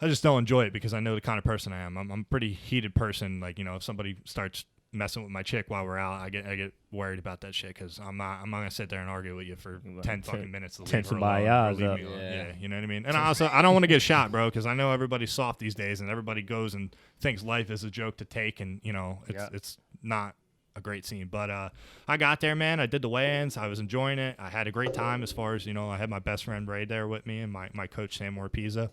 just don't enjoy it, because I know the kind of person I am. I'm a pretty heated person. Like, if somebody starts messing with my chick while we're out, I get worried about that shit, because I'm not gonna sit there and argue with you for 10 fucking minutes to leave her alone or leave me alone. Yeah, you know what I mean? And I don't want to get shot, bro, because I know everybody's soft these days, and everybody goes and thinks life is a joke to take, and it's not a great scene. But I got there, man. I did the weigh-ins. I was enjoying it. I had a great time, as far as, I had my best friend Ray there with me, and my coach Sam Orpiza.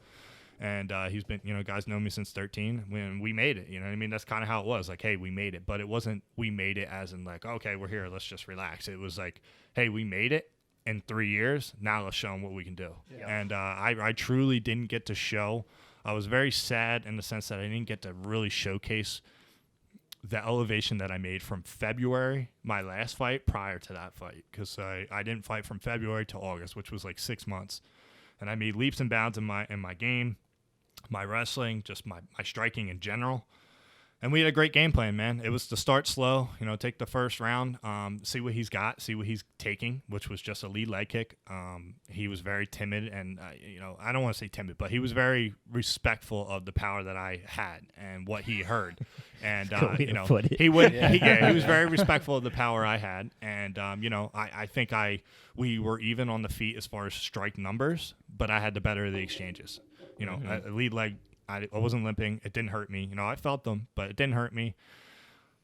And he's been, guys know me since 13. When we made it, you know what I mean? That's kind of how it was. Like, hey, we made it. But it wasn't, we made it as in like, okay, we're here, let's just relax. It was like, hey, we made it in 3 years. Now let's show them what we can do. Yeah. And I truly didn't get to show. I was very sad in the sense that I didn't get to really showcase the elevation that I made from February, my last fight, prior to that fight. Because I didn't fight from February to August, which was like 6 months. And I made leaps and bounds in my game, my wrestling, just my striking in general. And we had a great game plan, man. It was to start slow, take the first round, see what he's got, see what he's taking, which was just a lead leg kick. He was very timid, and, I don't want to say timid, but he was very respectful of the power that I had and what he heard. And, he was very respectful of the power I had. And, I think we were even on the feet as far as strike numbers, but I had the better of the exchanges. A lead leg, I wasn't limping. It didn't hurt me. I felt them, but it didn't hurt me.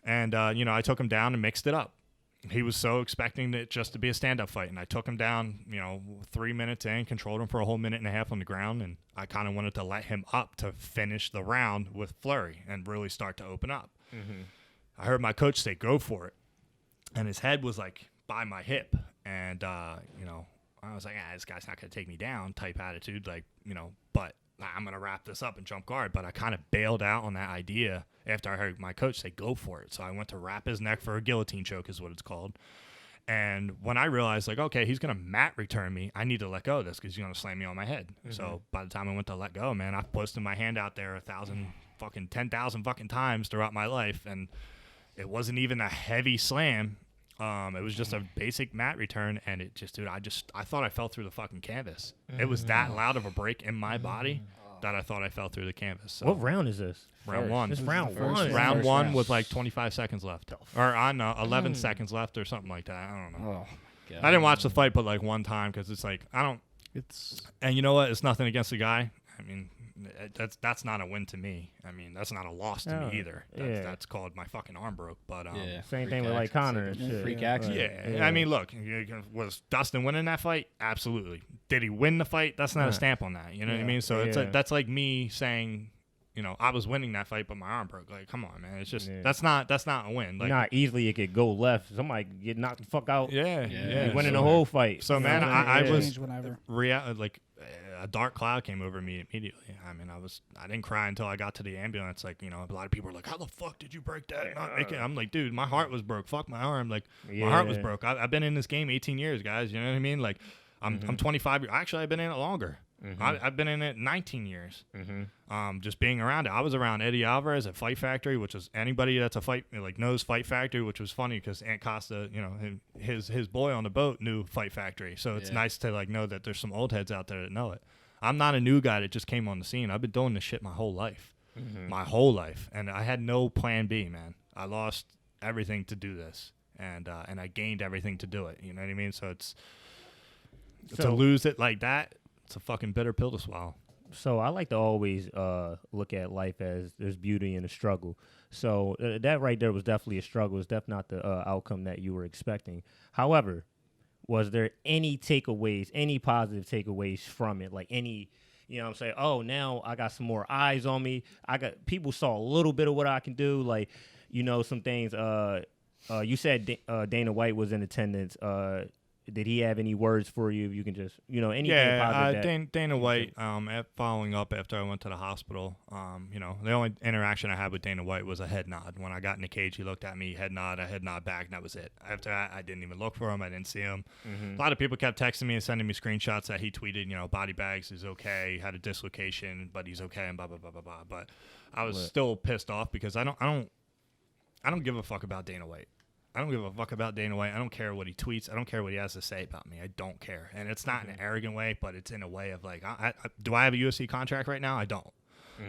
And, I took him down and mixed it up. He was so expecting it just to be a stand-up fight. And I took him down, 3 minutes in, controlled him for a whole minute and a half on the ground. And I kind of wanted to let him up to finish the round with flurry and really start to open up. Mm-hmm. I heard my coach say, go for it. And his head was like by my hip. And, I was like, this guy's not going to take me down type attitude. Like, but I'm going to wrap this up and jump guard. But I kind of bailed out on that idea after I heard my coach say, go for it. So I went to wrap his neck for a guillotine choke is what it's called. And when I realized, like, okay, he's going to mat return me, I need to let go of this because he's going to slam me on my head. Mm-hmm. So by the time I went to let go, man, I've posted my hand out there 10,000 fucking times throughout my life. And it wasn't even a heavy slam. It was just a basic mat return, and it just, dude, I thought I fell through the fucking canvas. It was that loud of a break in my body that I thought I fell through the canvas. So. What round is this? Round one. It's round one. Round one with like 25 seconds left. Or 11 seconds left or something like that. I don't know. I didn't watch the fight but like one time because it's like, and you know what? It's nothing against the guy. I mean, that's not a win to me. I mean, that's not a loss to me either. That's called my fucking arm broke. But same thing with like Connor and shit. Freak accident. Yeah. I mean, look, was Dustin winning that fight? Absolutely. Did he win the fight? That's not a stamp on that. You know what I mean? So it's that's like me saying, you know, I was winning that fight, but my arm broke. Like, come on, man. It's just that's not a win. Like, not easily it could go left. Somebody could get knocked the fuck out. Yeah. Winning the whole fight. So man, I was like a dark cloud came over me immediately. I mean, I didn't cry until I got to the ambulance. Like, you know, a lot of people were like, "How the fuck did you break that?" I'm like, dude, my heart was broke. Fuck my arm. Like, my heart was broke. I've been in this game 18 years, guys. You know what I mean? Like, I'm 25. Actually, I've been in it longer. I've been in it 19 years. Just being around it. I was around Eddie Alvarez at Fight Factory, which is anybody that's a fight like knows Fight Factory, which was funny because Aunt Costa, you know, his boy on the boat knew Fight Factory, so it's nice to like know that there's some old heads out there that know it. I'm not a new guy that just came on the scene. I've been doing this shit my whole life, and I had no plan B, man. I lost everything to do this, and I gained everything to do it. You know what I mean? So to lose it like that. It's a fucking bitter pill to swallow. So I like to always look at life as there's beauty in the struggle. So that right there was definitely a struggle. It's definitely not the outcome that you were expecting. However, was there any takeaways, any positive takeaways from it? Like any, you know what I'm saying? Oh, now I got some more eyes on me. People saw a little bit of what I can do. Like, you know, some things. You said Dana White was in attendance. Did he have any words for you? You can just, you know, anything positive. Dana White, following up after I went to the hospital, you know, the only interaction I had with Dana White was a head nod. When I got in the cage, he looked at me, a head nod back, and that was it. After that, I didn't even look for him. I didn't see him. A lot of people kept texting me and sending me screenshots that he tweeted, you know, body bags is okay, had a dislocation, but he's okay, and blah, blah, blah, blah, blah. But I was still pissed off because I don't give a fuck about Dana White. I don't give a fuck about Dana White. I don't care what he tweets. I don't care what he has to say about me. I don't care. And it's not in an arrogant way, but it's in a way of like, do I have a UFC contract right now? I don't.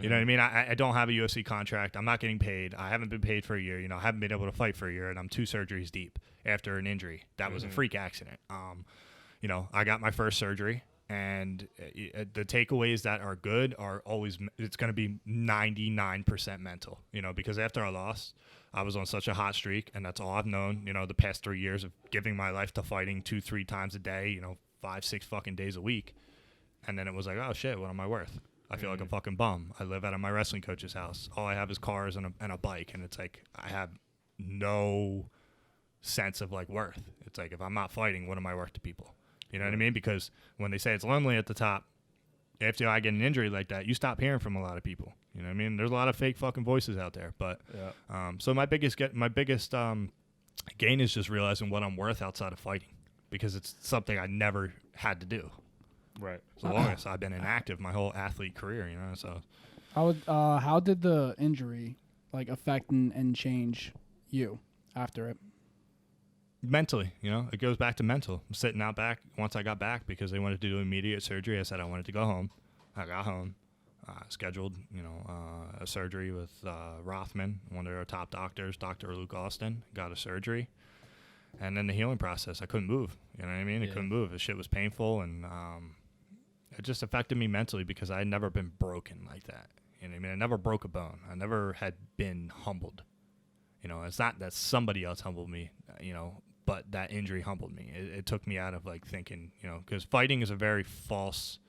You know what I mean? I don't have a UFC contract. I'm not getting paid. I haven't been paid for a year. You know, I haven't been able to fight for a year, and I'm 2 surgeries deep after an injury. That was a freak accident. You know, I got my first surgery, and the takeaways that are good are always, it's going to be 99% mental, you know, because after I lost, I was on such a hot streak, and that's all I've known, you know, the past 3 years of giving my life to fighting 2-3 times a day, you know, 5-6 fucking days a week. And then it was like, oh shit, what am I worth? I feel like a fucking bum. I live out of my wrestling coach's house. All I have is cars and a bike, and it's like I have no sense of like worth. It's like if I'm not fighting, what am I worth to people? You know what I mean? Because when they say it's lonely at the top, after I get an injury like that, you stop hearing from a lot of people. You know what I mean? There's a lot of fake fucking voices out there. But so my biggest gain is just realizing what I'm worth outside of fighting, because it's something I never had to do. Right. So long as I've been inactive my whole athlete career, you know. So how did the injury like affect and change you after it? Mentally, you know, it goes back to mental. I'm sitting out back once I got back because they wanted to do immediate surgery. I said I wanted to go home. I got home, scheduled, you know, a surgery with Rothman, one of our top doctors, Dr. Luke Austin, got a surgery. And then the healing process, I couldn't move. You know what I mean? I couldn't move. The shit was painful, and it just affected me mentally because I had never been broken like that. You know what I mean? I never broke a bone. I never had been humbled. You know, it's not that somebody else humbled me, you know, but that injury humbled me. It took me out of like thinking, you know, because fighting is a very false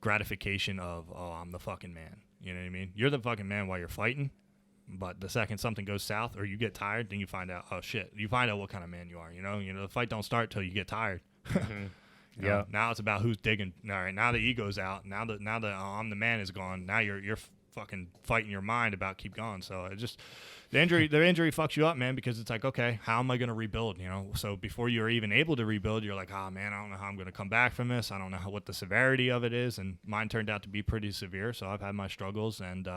gratification of, oh, I'm the fucking man. You know what I mean? You're the fucking man while you're fighting, but the second something goes south or you get tired, then you find out, oh shit, you find out what kind of man you are. You know, the fight don't start till you get tired. You know, now it's about who's digging. All right, now the ego's out. Now the oh, I'm the man is gone. Now you're fucking fighting your mind about keep going. So it just the injury fucks you up, man, because it's like, okay, how am I going to rebuild? You know, so before you're even able to rebuild, you're like, oh man, I don't know how I'm going to come back from this. I don't know what the severity of it is, and mine turned out to be pretty severe. So I've had my struggles, and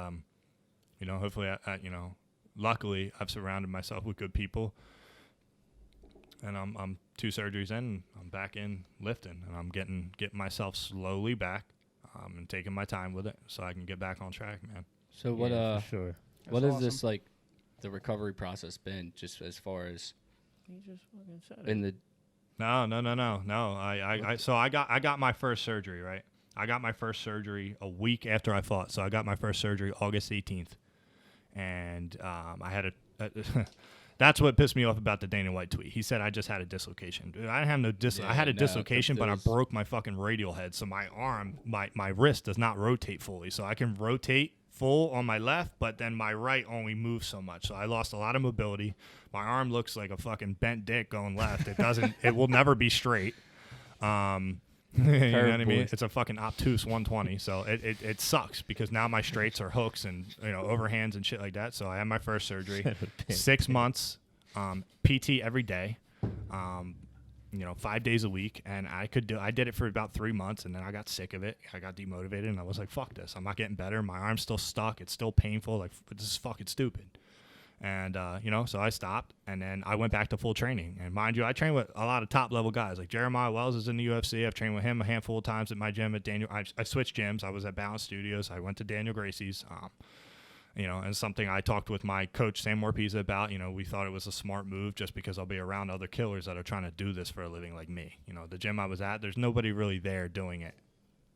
you know, hopefully, you know, luckily I've surrounded myself with good people. And I'm 2 surgeries in, and I'm back in lifting, and I'm getting myself slowly back, and taking my time with it so I can get back on track, man. So what for sure. What has this like the recovery process been, just as far as You just fucking said in the No. I got my first surgery, right? I got my first surgery a week after I fought. So I got my first surgery August 18th. And I had that's what pissed me off about the Dana White tweet. He said I just had a dislocation. Dude, I didn't have I had a dislocation, but I broke my fucking radial head. So my arm, my wrist does not rotate fully. So I can rotate full on my left, but then my right only moves so much. So I lost a lot of mobility. My arm looks like a fucking bent dick going left. It will never be straight. You know what I mean? It's a fucking obtuse 120, so it sucks because now my straights are hooks and overhands and shit like that. So I had my first surgery, 6 months, PT every day, 5 days a week, and I did it for about 3 months, and then I got sick of it. I got demotivated, and I was like, fuck this. I'm not getting better. My arm's still stuck. It's still painful. Like, this is fucking stupid. And, so I stopped, and then I went back to full training. And mind you, I train with a lot of top-level guys. Like Jeremiah Wells is in the UFC. I've trained with him a handful of times at my gym at Daniel. I switched gyms. I was at Balance Studios. I went to Daniel Gracie's, and something I talked with my coach, Sam Morpeza, about. We thought it was a smart move just because I'll be around other killers that are trying to do this for a living like me. The gym I was at, there's nobody really there doing it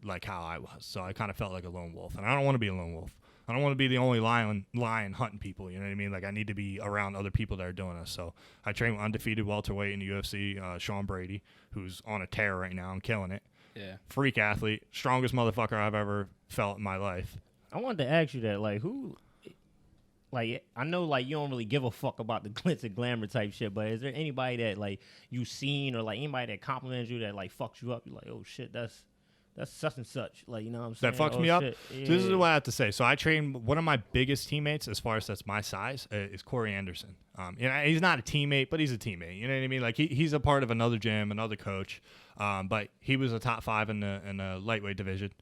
like how I was. So I kind of felt like a lone wolf, and I don't want to be a lone wolf. I don't want to be the only lion hunting people. You know what I mean? Like, I need to be around other people that are doing this. So I train with undefeated welterweight in the UFC, Sean Brady, who's on a tear right now and killing it. Yeah. Freak athlete, strongest motherfucker I've ever felt in my life. I wanted to ask you that, like, who, like, I know, like, you don't really give a fuck about the glitz and glamour type shit, but is there anybody that, like, you seen or, like, anybody that compliments you that, like, fucks you up? You're like, oh, shit, that's such and such. Like, you know what I'm saying? That fucks me up. Yeah. So this is what I have to say. So I train one of my biggest teammates, as far as that's my size, is Corey Anderson. He's not a teammate, but he's a teammate. You know what I mean? Like, he's a part of another gym, another coach. But he was a top 5 in the lightweight division.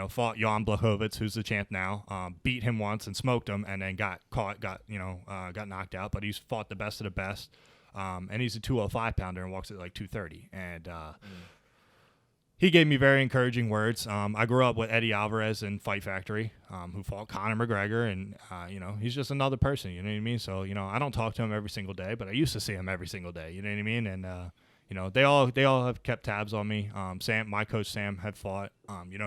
Fought Jan Blachowicz, who's the champ now. Beat him once and smoked him, and then got caught, got knocked out. But he's fought the best of the best. And he's a 205 pounder and walks at like 230. And he gave me very encouraging words. I grew up with Eddie Alvarez in Fight Factory, who fought Conor McGregor, and he's just another person. You know what I mean? So I don't talk to him every single day, but I used to see him every single day. You know what I mean? And they all have kept tabs on me. Sam, my coach Sam, had fought.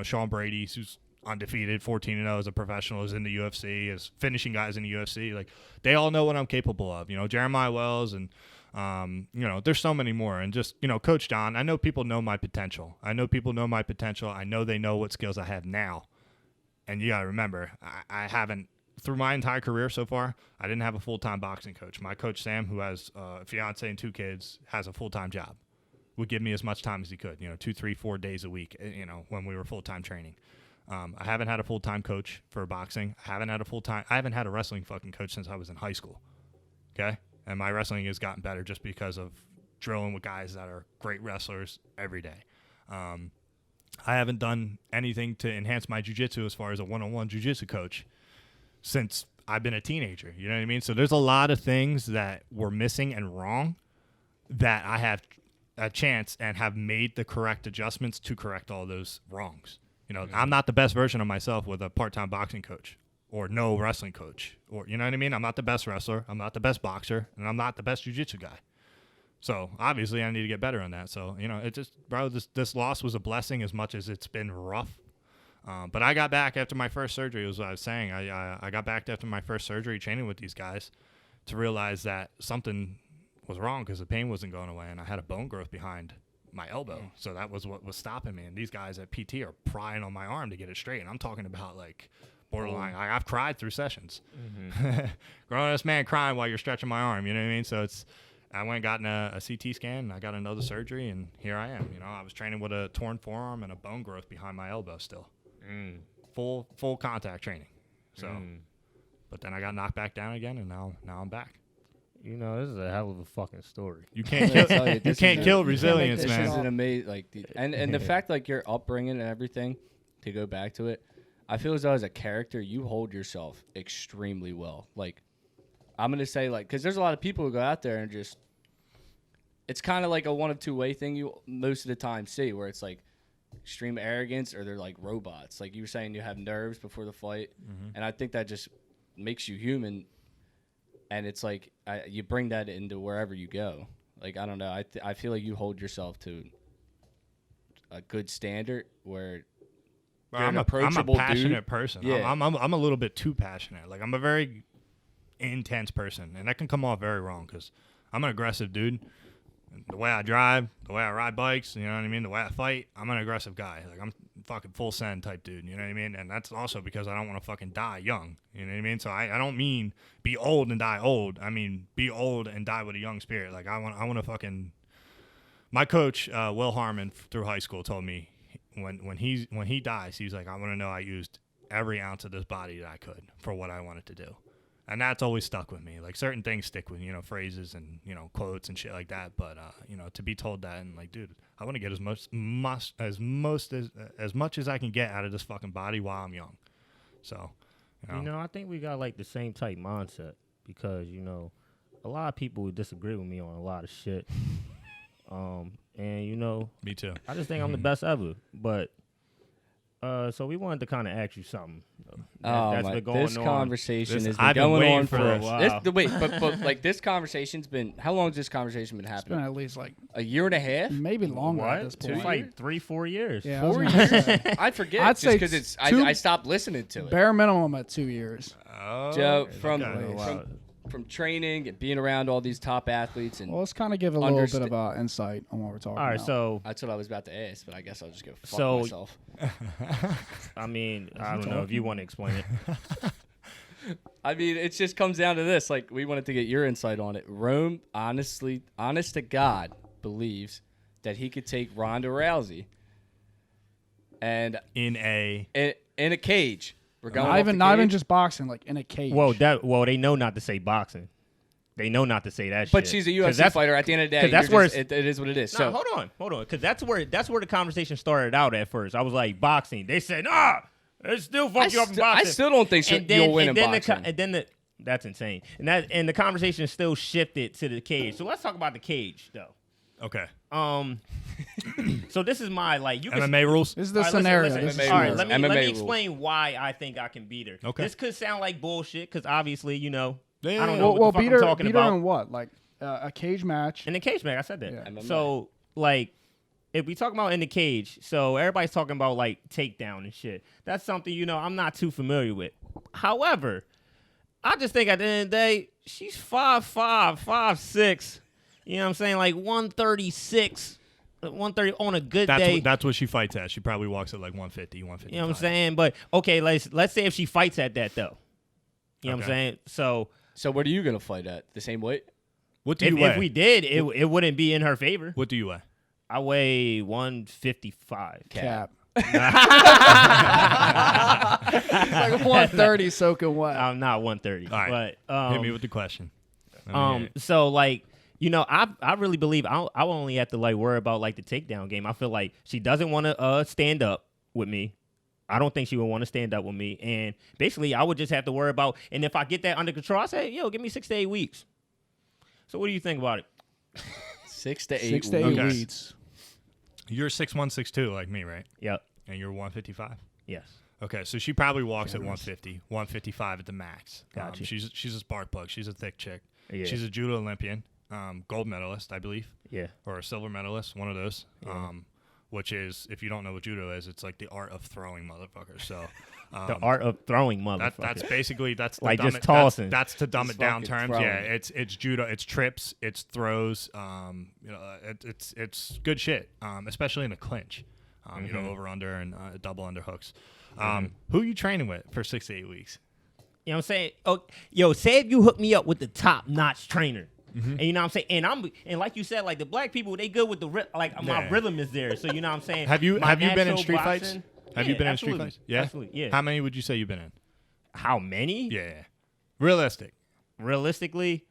Sean Brady, who's undefeated, 14-0 as a professional, is in the UFC, is finishing guys in the UFC. Like, they all know what I'm capable of. Jeremiah Wells and. There's so many more. And just, Coach John, I know people know my potential. I know they know what skills I have now. And you got to remember, I haven't, through my entire career so far, I didn't have a full-time boxing coach. My coach, Sam, who has a fiance and 2 kids, has a full-time job. Would give me as much time as he could, 2, 3, 4 days a week, when we were full-time training. I haven't had a full-time coach for boxing. I haven't had a wrestling fucking coach since I was in high school. Okay? And my wrestling has gotten better just because of drilling with guys that are great wrestlers every day. I haven't done anything to enhance my jiu-jitsu as far as a one-on-one jiu-jitsu coach since I've been a teenager. You know what I mean? So there's a lot of things that were missing and wrong that I have a chance and have made the correct adjustments to correct all those wrongs. I'm not the best version of myself with a part-time boxing coach. Or no wrestling coach, or you know what I mean? I'm not the best wrestler, I'm not the best boxer, and I'm not the best jiu-jitsu guy. So obviously I need to get better on that. So, it just, bro, this loss was a blessing as much as it's been rough. But I got back after my first surgery, was what I was saying. I got back after my first surgery training with these guys to realize that something was wrong because the pain wasn't going away, and I had a bone growth behind my elbow. So that was what was stopping me. And these guys at PT are prying on my arm to get it straight. And I'm talking about, like, borderline. I've cried through sessions. Mm-hmm. Grown-ass man crying while you're stretching my arm. You know what I mean? So I went and got a CT scan, and I got another surgery, and here I am. I was training with a torn forearm and a bone growth behind my elbow still. Full contact training. So, but then I got knocked back down again, and now I'm back. This is a hell of a fucking story. You can't kill resilience, man. This is an amazing, and the fact, like, your upbringing and everything, to go back to it, I feel as though as a character, you hold yourself extremely well. Like, I'm going to say, like, because there's a lot of people who go out there and just, it's kind of like a one of two way thing you most of the time see, where it's like extreme arrogance or they're like robots. Like you were saying, you have nerves before the fight. Mm-hmm. And I think that just makes you human. And it's like, you bring that into wherever you go. Like, I don't know. I feel like you hold yourself to a good standard where You're I'm an a approachable passionate dude. person. Yeah. I'm a little bit too passionate. Like I'm a very intense person, and that can come off very wrong because I'm an aggressive dude. The way I drive, the way I ride bikes, you know what I mean? The way I fight, I'm an aggressive guy. Like I'm fucking full send type dude, you know what I mean? And that's also because I don't want to fucking die young, you know what I mean? So I don't mean be old and die old. I mean be old and die with a young spirit. Like I want to fucking. My coach, Will Harmon, through high school, told me when he dies, he's like, I want to know I used every ounce of this body that I could for what I wanted to do. And that's always stuck with me. Like certain things stick with me, phrases and quotes and shit like that. But to be told that and like, dude, I want to get as much as I can get out of this fucking body while I'm young. So, I think we got like the same type mindset because a lot of people would disagree with me on a lot of shit. Me too. I just think I'm the best ever. But so we wanted to kind of ask you something. That's been going this on. Conversation has been I've been going waiting on for for this. Wow. but like this conversation's been. How long has this conversation been It's been happening? at least like A year and a half. maybe longer at What? this It's point. like 3-4 years. Yeah, I was 4 gonna years. say, I forget. I'd just say because it's. two- I stopped listening to it. bare minimum at 2 years. Oh, Joe, from okay. Wow. from training and being around all these top athletes, and Well, let's kind of give a little bit Understa- of insight on what we're talking All right, about. so that's what I was about to ask, but I guess I'll just go fuck So- myself. I mean, I don't know if you want to explain it. I mean, it just comes down to this. Like, we wanted to get your insight on it. Rome, honest to God, believes that he could take Ronda Rousey and In a in a cage. We're going not off even the not even cage. just boxing, like in a cage. Well, they know not to say boxing. They know not to say that shit. But she's a 'Cause UFC fighter. At the end of the day, 'cause that's you're where just- it is what it is. No, So hold on, because that's where the conversation started out at first. I was like boxing. They said, it still fuck you up in I boxing. still don't think you'll win in then boxing. that's insane. And the conversation still shifted to the cage. So let's talk about the cage though. okay. So this is my you can MMA rules. this is the all right, listen, scenario. listen. This is MMA All right, rules. let me MMA rules. explain why I think I can beat her. Okay. This could sound like bullshit because obviously, I don't Yeah, know well, what the fuck beat I'm her, talking beat her about. in what? Like a cage match. In the cage match, I said that. Yeah. MMA. So, if we talk about in the cage, so everybody's talking about, takedown and shit. That's something, I'm not too familiar with. However, I just think at the end of the day, she's 5'5", 5'6". You know what I'm saying? Like 136, 130 on a good day. That's what she fights at. She probably walks at like 150, 155. You know what I'm saying? But, okay, let's say if she fights at that, though. You know what I'm Okay. saying? So, what are you gonna fight at? The same weight? What do you weigh? if we did, it wouldn't be in her favor. What do you weigh? I weigh 155. Cap. It's like 130 soaking wet. I'm not 130. All right. But Hit me with the question. Let me hear it. so I really believe I only have to worry about the takedown game. I feel like she doesn't want to stand up with me. I don't think she would want to stand up with me. And basically I would just have to worry about, and if I get that under control, I say, give me 6 to 8 weeks. So what do you think about it? 6 to 8 6 to 8 weeks. Okay. weeks. You're 6'1", 6'2", like me, right? Yep. And you're 155. Yes. Okay, so she probably walks at 150, 155 at the max. Gotcha. She's a spark plug. She's a thick chick. Yeah. She's a judo Olympian, gold medalist, I believe, Yeah. or a silver medalist, one of those. Yeah. Which is, if you don't know what judo is, it's like the art of throwing motherfuckers. So The art of throwing, motherfucker. that's basically the Like dumb just it- tossing. That's to dumb Just it down fucking terms. throwing. Yeah, it's judo, it's trips, it's throws. It's good shit. Especially in a clinch. Over under and double underhooks. Who you training with for 6 to 8 weeks? You know what I'm saying? Oh, say if you hook me up with the top-notch trainer. And you know what I'm saying? And like you said, the black people, they good with the my Yeah. rhythm is there. So you know what I'm saying? Have you My been in natural street fights? boxing- Have Yeah, you been absolutely. in street fights? Yeah. Absolutely. Yeah. How many would you say you've been in? How many? Yeah. Realistic. Realistically,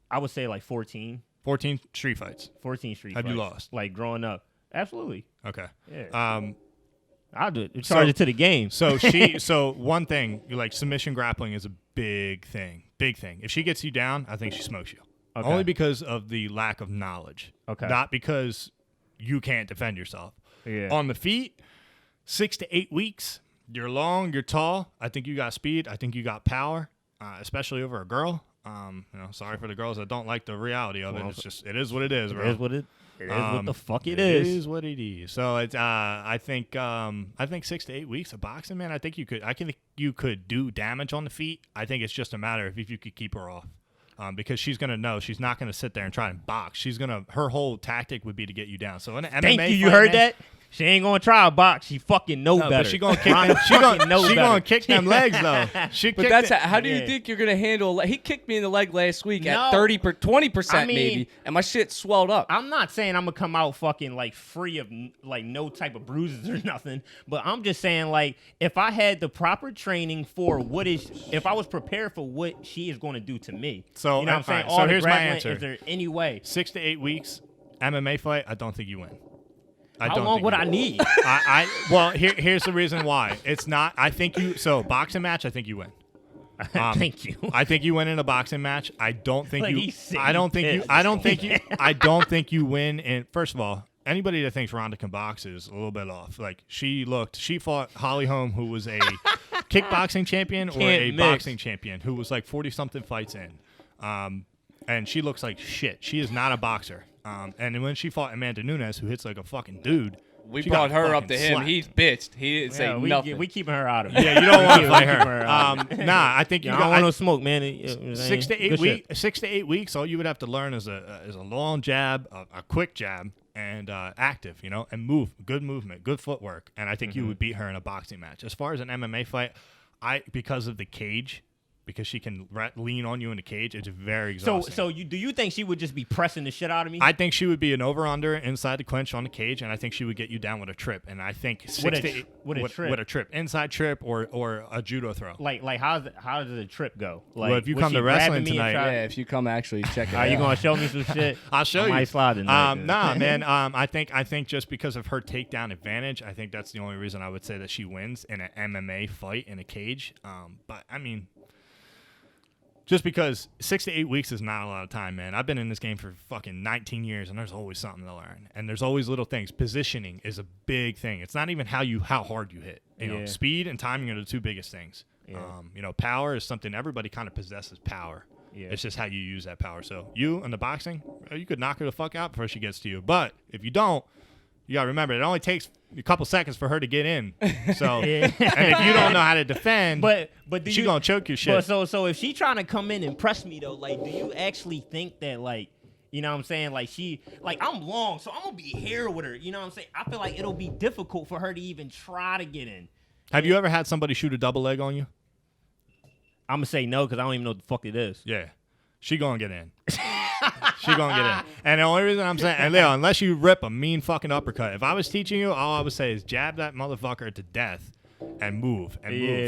I would say 14. 14 street fights. 14 street Have you fights. lost? Growing up. Absolutely. Okay. Yeah. I'll do it. Charge it to the game. So one thing, submission grappling is a big thing. Big thing. If she gets you down, I think she smokes you. Okay. Only because of the lack of knowledge. Okay. Not because you can't defend yourself. Yeah. On the feet, 6 to 8 weeks. You're long, you're tall. I think you got speed. I think you got power, especially over a girl. Sorry for the girls that don't like the reality of it. It's just, it is what it is, bro. It is what it It is what the fuck it is. is. It is what it is. So it's I think 6 to 8 weeks of boxing, man. I think you could do damage on the feet. I think it's just a matter of if you could keep her off. Because she's gonna know she's not gonna sit there and try and box. Her whole tactic would be to get you down. So in an Thank MMA you. You fight, heard man, that? She ain't gonna try a box. She fucking know better. But she gonna kick them. She gonna kick them legs though. But that's how do you think you're gonna handle? He kicked me in the leg last week at 20% maybe, and my shit swelled up. I'm not saying I'm gonna come out fucking like free of like no type of bruises or nothing, but I'm just saying like if I had the proper training for if I was prepared for what she is gonna do to me. So you know what I'm saying? Right, so here's my grappling, answer. Is there any way? 6 to 8 weeks MMA fight. I don't think you win. How long would I need? Well, here's the reason why. It's not. I think you. So boxing match. I think you win. Thank you. I think you win in a boxing match. I don't think Like you. I don't think you. I don't think you. I don't think you win. And first of all, anybody that thinks Ronda can box is a little bit off. Like she fought Holly Holm, who was a kickboxing champion or a boxing champion, who was like 40-something fights in. And she looks like shit. She is not a boxer. And when she fought Amanda Nunes, who hits like a fucking dude, we brought her up to him. Slapped. He bitched. He didn't say nothing. We keeping her out of it. Yeah, you don't want to fight her. Nah, I think you. I don't want no smoke, man. 6 to 8 weeks. 6 to 8 weeks. All you would have to learn is a long jab, a quick jab, and active. And move. Good movement, good footwork. And I think you would beat her in a boxing match. As far as an MMA fight, because of the cage. Because she can lean on you in the cage, it's very exhausting. So do you think she would just be pressing the shit out of me? I think she would be an over/under inside the clinch on the cage, and I think she would get you down with a trip. And I think with a trip, inside trip, or a judo throw. Like how does the trip go? Like, well, if you come to wrestling tonight, if you come actually check it out. Are you gonna show me some shit? I'll show you. I might slide in there. Nah, man. I think just because of her takedown advantage, I think that's the only reason I would say that she wins in an MMA fight in a cage. But I mean. Just because 6 to 8 weeks is not a lot of time, man. I've been in this game for fucking 19 years, and there's always something to learn. And there's always little things. Positioning is a big thing. It's not even how hard you hit. You know, speed and timing are the two biggest things. Yeah. Power is something everybody kind of possesses power. Yeah. It's just how you use that power. So you in the boxing, you could knock her the fuck out before she gets to you. But if you don't, you got to remember, it only takes a couple seconds for her to get in. So, and if you don't know how to defend, but she's going to choke your shit. So if she trying to come in and press me, though, like, do you actually think that, like, you know what I'm saying? Like, I'm long, so I'm going to be here with her. You know what I'm saying? I feel like it'll be difficult for her to even try to get in. Have you ever had somebody shoot a double leg on you? I'm going to say no because I don't even know what the fuck it is. Yeah. She going to get in. She gonna get in. And the only reason I'm saying, and Leo, unless you rip a mean fucking uppercut, if I was teaching you, all I would say is jab that motherfucker to death and move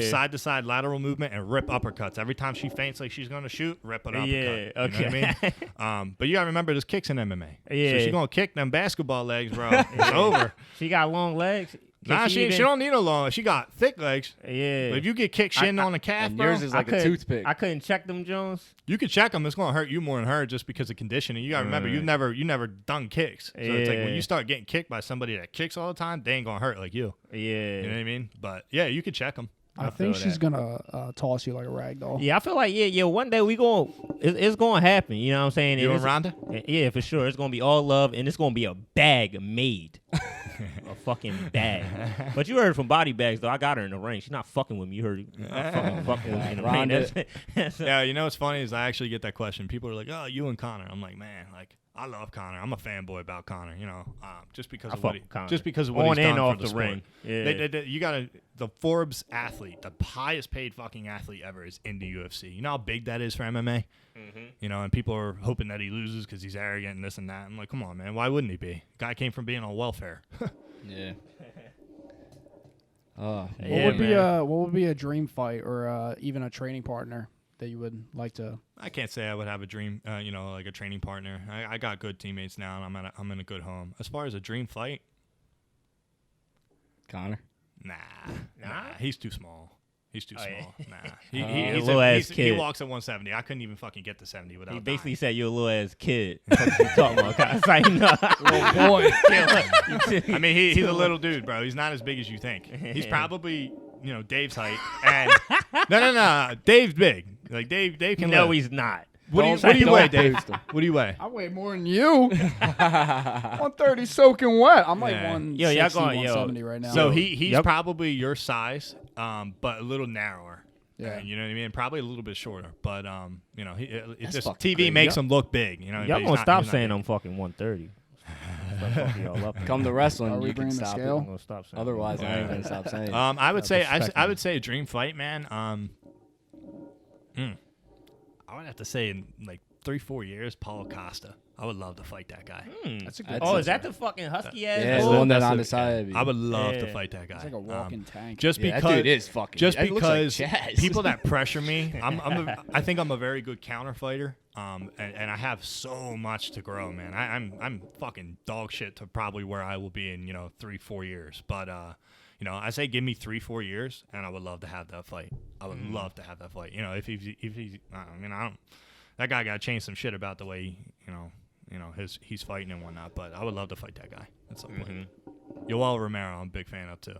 side to side lateral movement and rip uppercuts. Every time she feints like she's gonna shoot, rip an uppercut. Yeah, okay. You know what I mean? But you gotta remember, there's kicks in MMA. Yeah. So she's gonna kick them basketball legs, bro. It's over. She got long legs. Nah, she don't need no long. She got thick legs. Yeah. But if you get kicked shin on the calf, and bro, yours is like a toothpick. I couldn't check them, Jones. You could check them. It's gonna hurt you more than her just because of conditioning. You gotta remember, you never done kicks. So it's like when you start getting kicked by somebody that kicks all the time, they ain't gonna hurt like you. Yeah. You know what I mean? But yeah, you could check them. I think she's gonna toss you like a rag doll. Yeah, I feel like one day it's gonna happen. You know what I'm saying? You and Ronda? Yeah, for sure. It's gonna be all love, and it's gonna be a bag made, a fucking bag. But you heard from Body Bags though. I got her in the ring. She's not fucking with me. You heard? I'm fucking with me in the ring. Yeah, you know what's funny is I actually get that question. People are like, "Oh, you and Connor." I'm like, man, like. I love Connor. I'm a fanboy about Connor. You know, just because of what he's done off for the the ring. Yeah. You got the Forbes athlete, the highest paid fucking athlete ever, is in the UFC. You know how big that is for MMA. Mm-hmm. You know, and people are hoping that he loses because he's arrogant and this and that. I'm like, come on, man. Why wouldn't he be? Guy came from being on welfare. Yeah. What would be a dream fight or even a training partner that you would like to? I can't say I would have a dream, like a training partner. I got good teammates now, and I'm in a good home. As far as a dream fight, Connor? Nah, he's too small. He's too small. Yeah. Nah, he's a little ass kid. He walks at 170. I couldn't even fucking get to 70 without. He basically dying. said you're a little ass kid. What you talking about? Little boy. I mean, he's a little dude, bro. He's not as big as you think. He's probably, Dave's height. And no, Dave's big. Like Dave can. No, live. he's not. What do you Don't weigh, Dave? boost 'em. What do you weigh? I weigh more than you. 130 soaking wet. I'm like Yeah. 160, Yo, y'all going- 170 right now. So he's Yep. probably your size, but a little narrower. Yeah. You know what I mean? Probably a little bit shorter, but you know, it That's just fucking TV crazy. makes him look big. You know, Y'all but gonna he's stop not saying big. I'm fucking 130. Stop fucking y'all up. Come to Are wrestling, we you can bringing the stop scale? I'm it. gonna stop saying. Otherwise, I ain't Yeah. gonna stop saying it. I would say respect I him. would say a dream fight, man. I would have to say in like 3-4 years, Paulo Costa. I would love to fight that guy. That's a good. Oh, is that the fucking husky ass? Yeah, bull? the one that That's on a- the side. I would love to Yeah. fight that guy. It's like a walking tank. Just Yeah, because that dude is fucking. just it looks like because Chaz. people that pressure me, I think I'm a very good counter fighter. And I have so much to grow, man. I'm fucking dog shit to probably where I will be in 3-4 years. But I say give me 3-4 years, and I would love to have that fight. I would love to have that fight. If he's I don't. That guy got to change some shit about the way he's fighting and whatnot. But I would love to fight that guy at some point. Yoel Romero, I'm a big fan of too.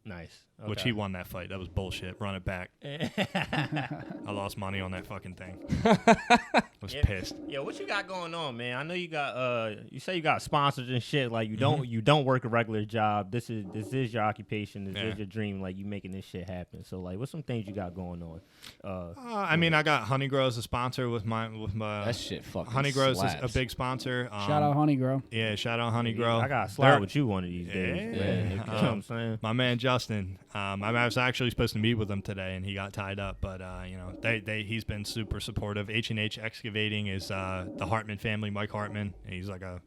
Nice. Which he won that fight. That was bullshit. Run it back. I lost money on that fucking thing. I was pissed. Yo, what you got going on, man? I know you got you say you got sponsors and shit. Like you don't work a regular job. This is your occupation. This is your dream. Like you making this shit happen. So like, what's some things you got going on? I mean, I got Honeygrow as a sponsor with my that shit fucking Honeygrow is a slaps. big sponsor. Shout out Honeygrow. Yeah, shout out Honeygrow. I gotta slide with you one of these days. Yeah. Man. You know what I'm saying? My man Justin. I was actually supposed to meet with him today, and he got tied up. But he's been super supportive. H&H Excavating is the Hartman family. Mike Hartman. He's like a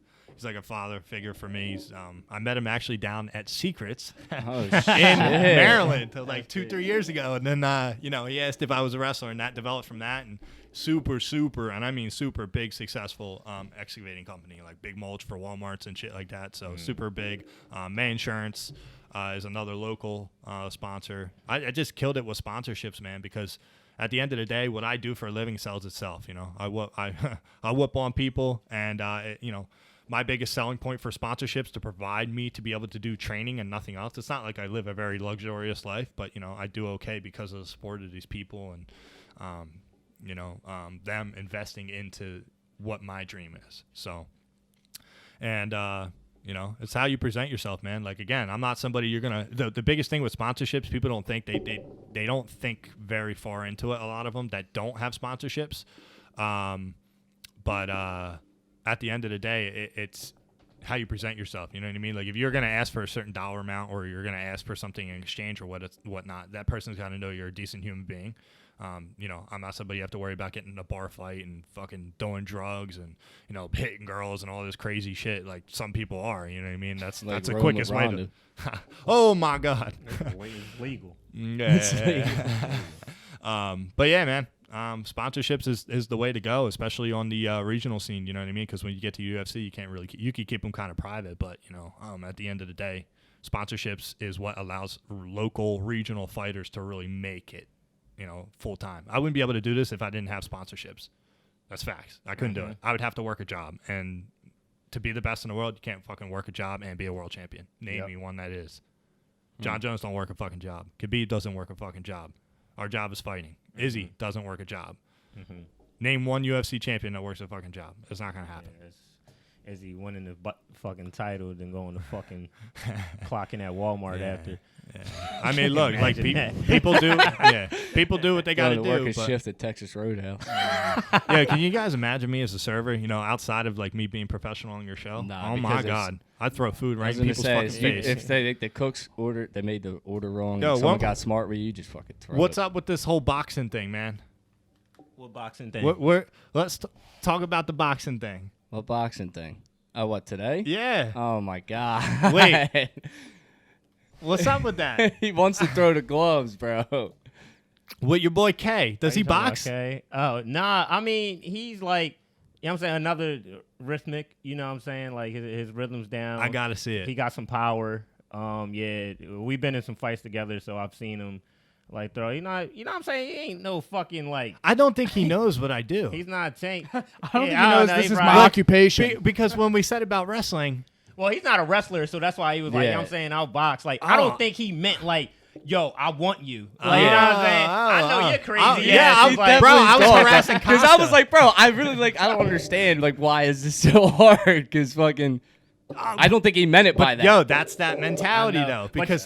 father figure for me. I met him actually down at Secrets Oh, in shit. Maryland like 2-3 years ago, and then he asked if I was a wrestler, and that developed from that. And super, and I mean super big, successful excavating company, like big mulch for Walmarts and shit like that. So super big. May Insurance is another local sponsor. I just killed it with sponsorships, man, because at the end of the day, what I do for a living sells itself. I whoop on people, and my biggest selling point for sponsorships to provide me to be able to do training and nothing else. It's not like I live a very luxurious life, but I do okay because of the support of these people and them investing into what my dream is. So, and it's how you present yourself, man. Like, again, I'm not somebody you're gonna. The biggest thing with sponsorships, people don't think they don't think very far into it. A lot of them that don't have sponsorships, but at the end of the day, it's how you present yourself. You know what I mean? Like, if you're gonna ask for a certain dollar amount, or you're gonna ask for something in exchange or whatnot, that person's got to know you're a decent human being. I'm not somebody you have to worry about getting in a bar fight and fucking doing drugs and hitting girls and all this crazy shit like some people are. You know what I mean? That's Like the Rome quickest way LeBron to. Oh my God. It's legal. Yeah. But yeah, man. Sponsorships is the way to go, especially on the regional scene. You know what I mean? Because when you get to UFC, you can't really you can keep them kind of private, but at the end of the day, sponsorships is what allows local regional fighters to really make it. Full time. I wouldn't be able to do this if I didn't have sponsorships. That's facts. I couldn't do it. I would have to work a job, and to be the best in the world, you can't fucking work a job and be a world champion. Name me one that is. John Jones don't work a fucking job. Khabib doesn't work a fucking job. Our job is fighting. Izzy doesn't work a job. Name one UFC champion that works a fucking job. It's not gonna happen. Is he winning the fucking title, then going to fucking clocking at Walmart after? Yeah. I mean, look, like Imagine people do. Yeah, people do what they got to Going to work do. a But, shift at Texas Roadhouse. yeah, can you guys imagine me as a server? Outside of like me being professional on your show. Nah, Oh my because God, I'd throw food I right was in gonna people's say, fucking face. if the cooks they made the order wrong, Yo, and someone what- got smart with you, just fucking throw What's it. up with this whole boxing thing, man? What boxing thing? Let's talk about the boxing thing. What boxing thing? Oh, what, today? Yeah. Oh my God. Wait. What's up with that? He wants to throw the gloves, bro. With your boy K, does he box? Okay. Oh, nah. I mean, he's like, you know what I'm saying, another rhythmic, you know what I'm saying? Like his rhythm's down. I gotta see it. He got some power. Yeah, we've been in some fights together, so I've seen him like throw. You know what I'm saying? He ain't no fucking like. I don't think he knows what I do. He's not a tank. I don't think he knows this is my occupation. Because when we said about wrestling, Well, he's not a wrestler, so that's why he was like, you know what I'm saying, I'll box. Like, I Oh. don't think he meant like, yo, I want you. Like, you know what I'm saying? I know you're crazy. Yeah, I was like, bro, I was harassing because I was like, bro, I really like, I don't understand like why is this so hard? Because fucking, I don't think he meant it by that. Yo, that's that mentality though. Because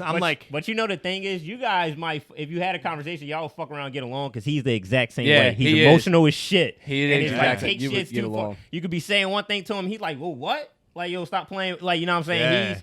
but you know the thing is, you guys might, if you had a conversation, y'all would fuck around and get along because he's the exact same Yeah, way. He's he emotional as shit. He and is it's like, exactly. take You would shit get too far. along. You could be saying one thing to him, he's like, well, what? Like, yo, stop playing. Like, you know what I'm saying? Yeah.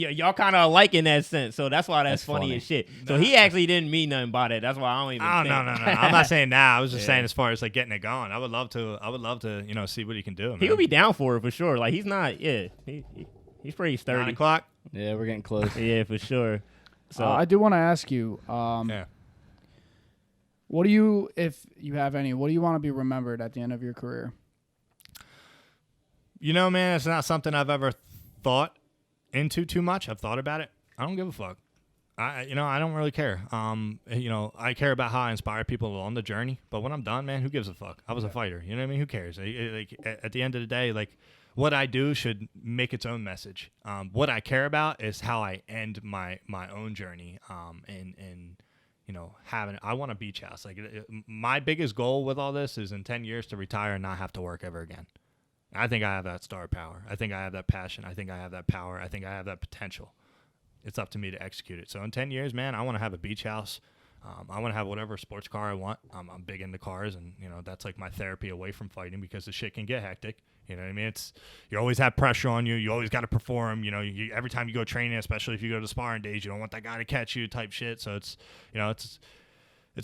Y'all kind of alike in that sense, so that's why that's funny, funny. as shit. So he actually didn't mean nothing by that. That's why I don't even. Oh, think. no. I'm not saying that. I was just saying as far as like getting it going. I would love to, see what he can do. Man. He would be down for it for sure. Like he's not. Yeah, he's pretty 9 sturdy. o'clock. Yeah, we're getting close. Yeah, for sure. So I do want to ask you, Yeah. what do you, if you have any, what do you want to be remembered at the end of your career? You know, man, it's not something I've ever thought into too much. I've thought about it. I don't give a fuck. I don't really care. I care about how I inspire people along the journey. But when I'm done, man, who gives a fuck? I was a fighter. You know what I mean? Who cares? Like at the end of the day, like what I do should make its own message. What I care about is how I end my own journey. I want a beach house. Like my biggest goal with all this is in 10 years to retire and not have to work ever again. I think I have that star power. I think I have that passion. I think I have that power. I think I have that potential. It's up to me to execute it. So in 10 years, man, I want to have a beach house. I want to have whatever sports car I want. I'm big into cars, and that's like my therapy away from fighting because the shit can get hectic. You know what I mean? You always have pressure on you. You always got to perform. Every time you go training, especially if you go to sparring days, you don't want that guy to catch you type shit. So it's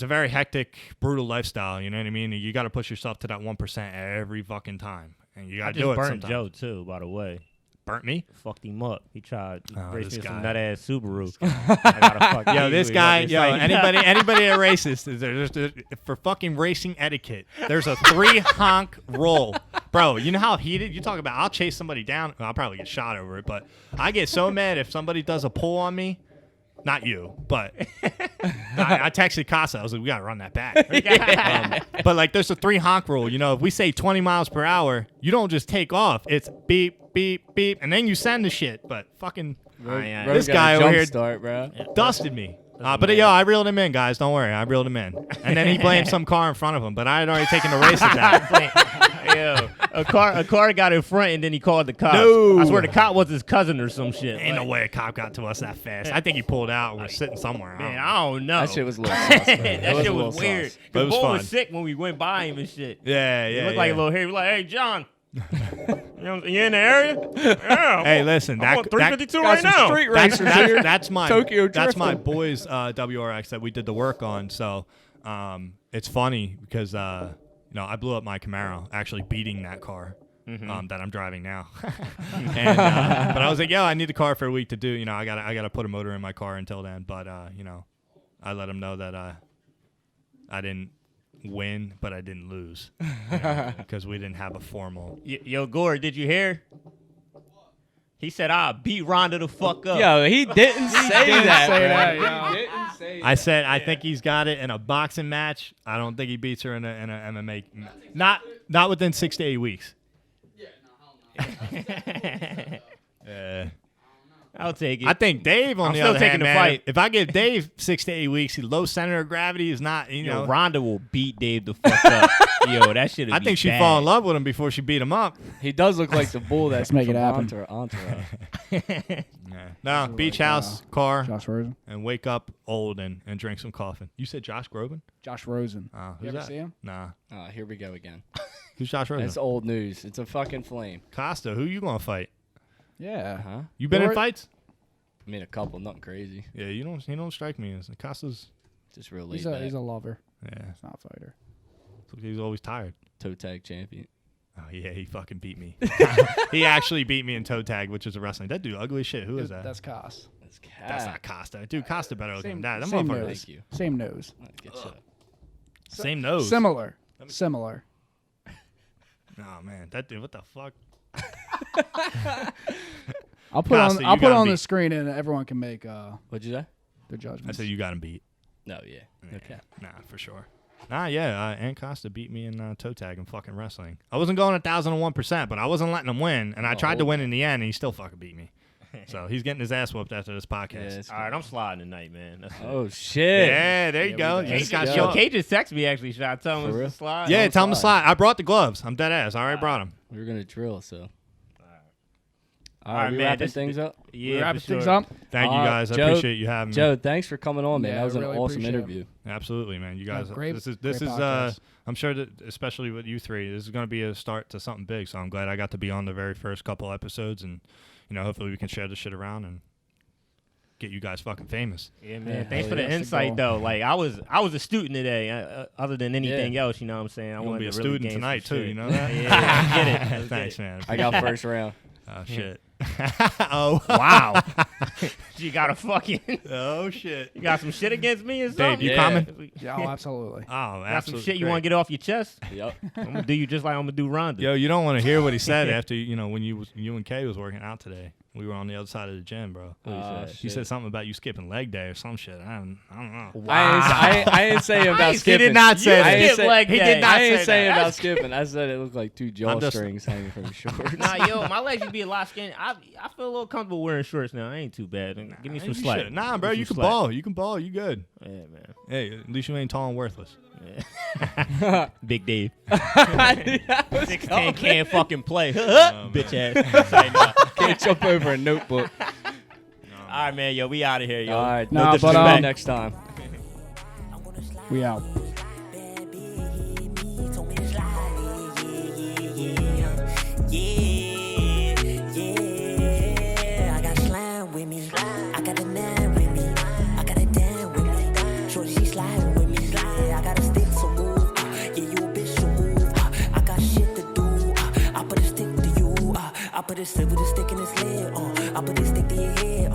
a very hectic, brutal lifestyle. You know what I mean? You got to push yourself to that 1% every fucking time. And you got to do it burnt sometimes. Joe too, by the way. Burnt me? Fucked him up. He tried to race this me some guy. nut ass Subaru. I gotta fuck Yo, you. this He guy, was yo, like- anybody that races, for fucking racing etiquette, there's a 3 honk roll. Bro, you know how heated? You talk about, I'll chase somebody down. I'll probably get shot over it, but I get so mad if somebody does a pull on me. Not you, but I texted Casa. I was like, we got to run that back. But, like, there's a 3 honk rule. If we say 20 miles per hour, you don't just take off. It's beep, beep, beep, and then you send the shit. But fucking this guy over here dusted me. But, I reeled him in, guys. Don't worry. I reeled him in. And then he blamed some car in front of him, but I had already taken the race at that. Yo, a car got in front and then he called the cops. No. I swear the cop was his cousin or some shit. Ain't no way a cop got to us that fast. I think he pulled out and was sitting somewhere. Man, I don't know. That shit was a little sauce, bro. That shit was weird. But it was Bull fun. was sick when we went by him and shit. Yeah. He looked like a little hairy. He was like, hey, John. You in the area? Yeah. Hey, listen, I'm on 352 right now. Street racers here. That's my Tokyo That's my drifting. boy's WRX that we did the work on. So it's funny because I blew up my Camaro actually beating that car that I'm driving now. And but I was like, I need the car for a week to do. I gotta put a motor in my car until then. But I let him know that I didn't win, but I didn't lose because we didn't have a formal. Yo, Gore, did you hear? He said, "I'll beat Ronda the fuck up." Yo, he didn't say that. say bro. that, He yo. didn't say I said I think he's got it in a boxing match. I don't think he beats her in a MMA. Not within 6 to 8 weeks. I'll take it. I think Dave on I'm the still other taking hand, the man, fight. if I give Dave 6 to 8 weeks, he's low center of gravity is not. Yo, Ronda will beat Dave the fuck up. Yo, that shit. I think she'd fall in love with him before she beat him up. He does look like the bull that's make it from happen. Entourage. No, beach house, car, Josh Rosen. and wake up old and drink some coffee. You said Josh Groban? Josh Rosen. Who's You ever that? see him? Nah. Here we go again. Who's Josh Rosen? That's old news. It's a fucking flame. Costa. Who you gonna fight? Yeah. Huh? You been in Or- fights? I mean, a couple, nothing crazy. Yeah, he don't strike me as Costa's. Just real laid He's back. a lover. Yeah, He's not a fighter. he's always tired. Toe tag champion. Oh yeah, he fucking beat me. He actually beat me in toe tag, which is a wrestling. That dude ugly as shit. Who is that? That's Cos. That's cat. That's not Costa. Dude, Costa better look than that. That same motherfucker. nose. Thank you. Same nose. Get shut. Same nose. Similar. Similar. Oh man, that dude. What the fuck? I'll put Costa, I'll you put gotta on beat- the screen and everyone can make What'd you say? their I judgments. said you got him beat. No, yeah. Okay. Nah, for sure. Nah, yeah. And Costa beat me in toe tag and fucking wrestling. I wasn't going 1,001%, but I wasn't letting him win, and I tried to win in the end, and he still fucking beat me. So he's getting his ass whooped after this podcast. it's All right, I'm sliding tonight, man. That's it. Oh shit! Yeah, there you go. You just got go. Yo, shot. Kate just texted me actually. Should I tell him For real? to slide? Yeah, Don't tell him to slide. slide. I brought the gloves. I'm dead ass. I already brought them. We were gonna drill, so. All All right, right, we man, wrapping this- things up. Yeah, We wrap for things sure. up. Thank you guys. I Joe- appreciate you having me. Joe, thanks for coming on, man. Yeah, That was I an really awesome appreciate it. interview. Absolutely, man. You guys. great- This is great this is. podcast. I'm sure that especially with you three, this is going to be a start to something big. So I'm glad I got to be on the very first couple episodes, and hopefully we can share this shit around and get you guys fucking famous. Yeah, man. Yeah, Thanks hell for the yeah. That's the insight, goal. though. Like I was a student today. Other than anything else, you know what I'm saying. I I'm gonna wanted be a to really student gain some tonight too. shit. You know that? Yeah, let's get it. Let's Thanks, get it. man. I got first round. Oh shit. Oh. Wow. You got a fucking. Oh shit. You got some shit against me or something? Dave, you Yeah. coming? Yeah, oh, absolutely. Oh, Got some absolutely. shit you great. want to get off your chest? Yep. I'm gonna do you just like I'm gonna do Rhonda. Yo, you don't want to hear what he said after when you and Kay was working out today. We were on the other side of the gym, bro. He said something about you skipping leg day or some shit. I don't know. I didn't say about He skipping. did not say You that. skip say- leg he day. did not I ain't say saying that. about skipping. I said it looked like two I'm just- jawstrings hanging from your shorts. Nah, yo, my legs would be a lot skinny. I feel a little comfortable wearing shorts now. I ain't too bad. Give me some You slack. should. Nah, bro, Give me you some can slack. ball. You can ball. You good. Yeah, man. Hey, at least you ain't tall and worthless. Big Dave. That was 16 can't fucking play. Bitch ass. Say no. Can't jump over a notebook. All right, man. Yo, we out of here, yo. All right, Nah, no but, disrespect next time. We out. Yeah, I got slime with me. I got a 9 with me. I got a 10 with me. Shorty, she sliding with me. Yeah, I got a stick so move. Yeah, you a bitch so move. I got shit to do. I put a stick to you. I put a stick with a stick in his lid. I put a stick to your head.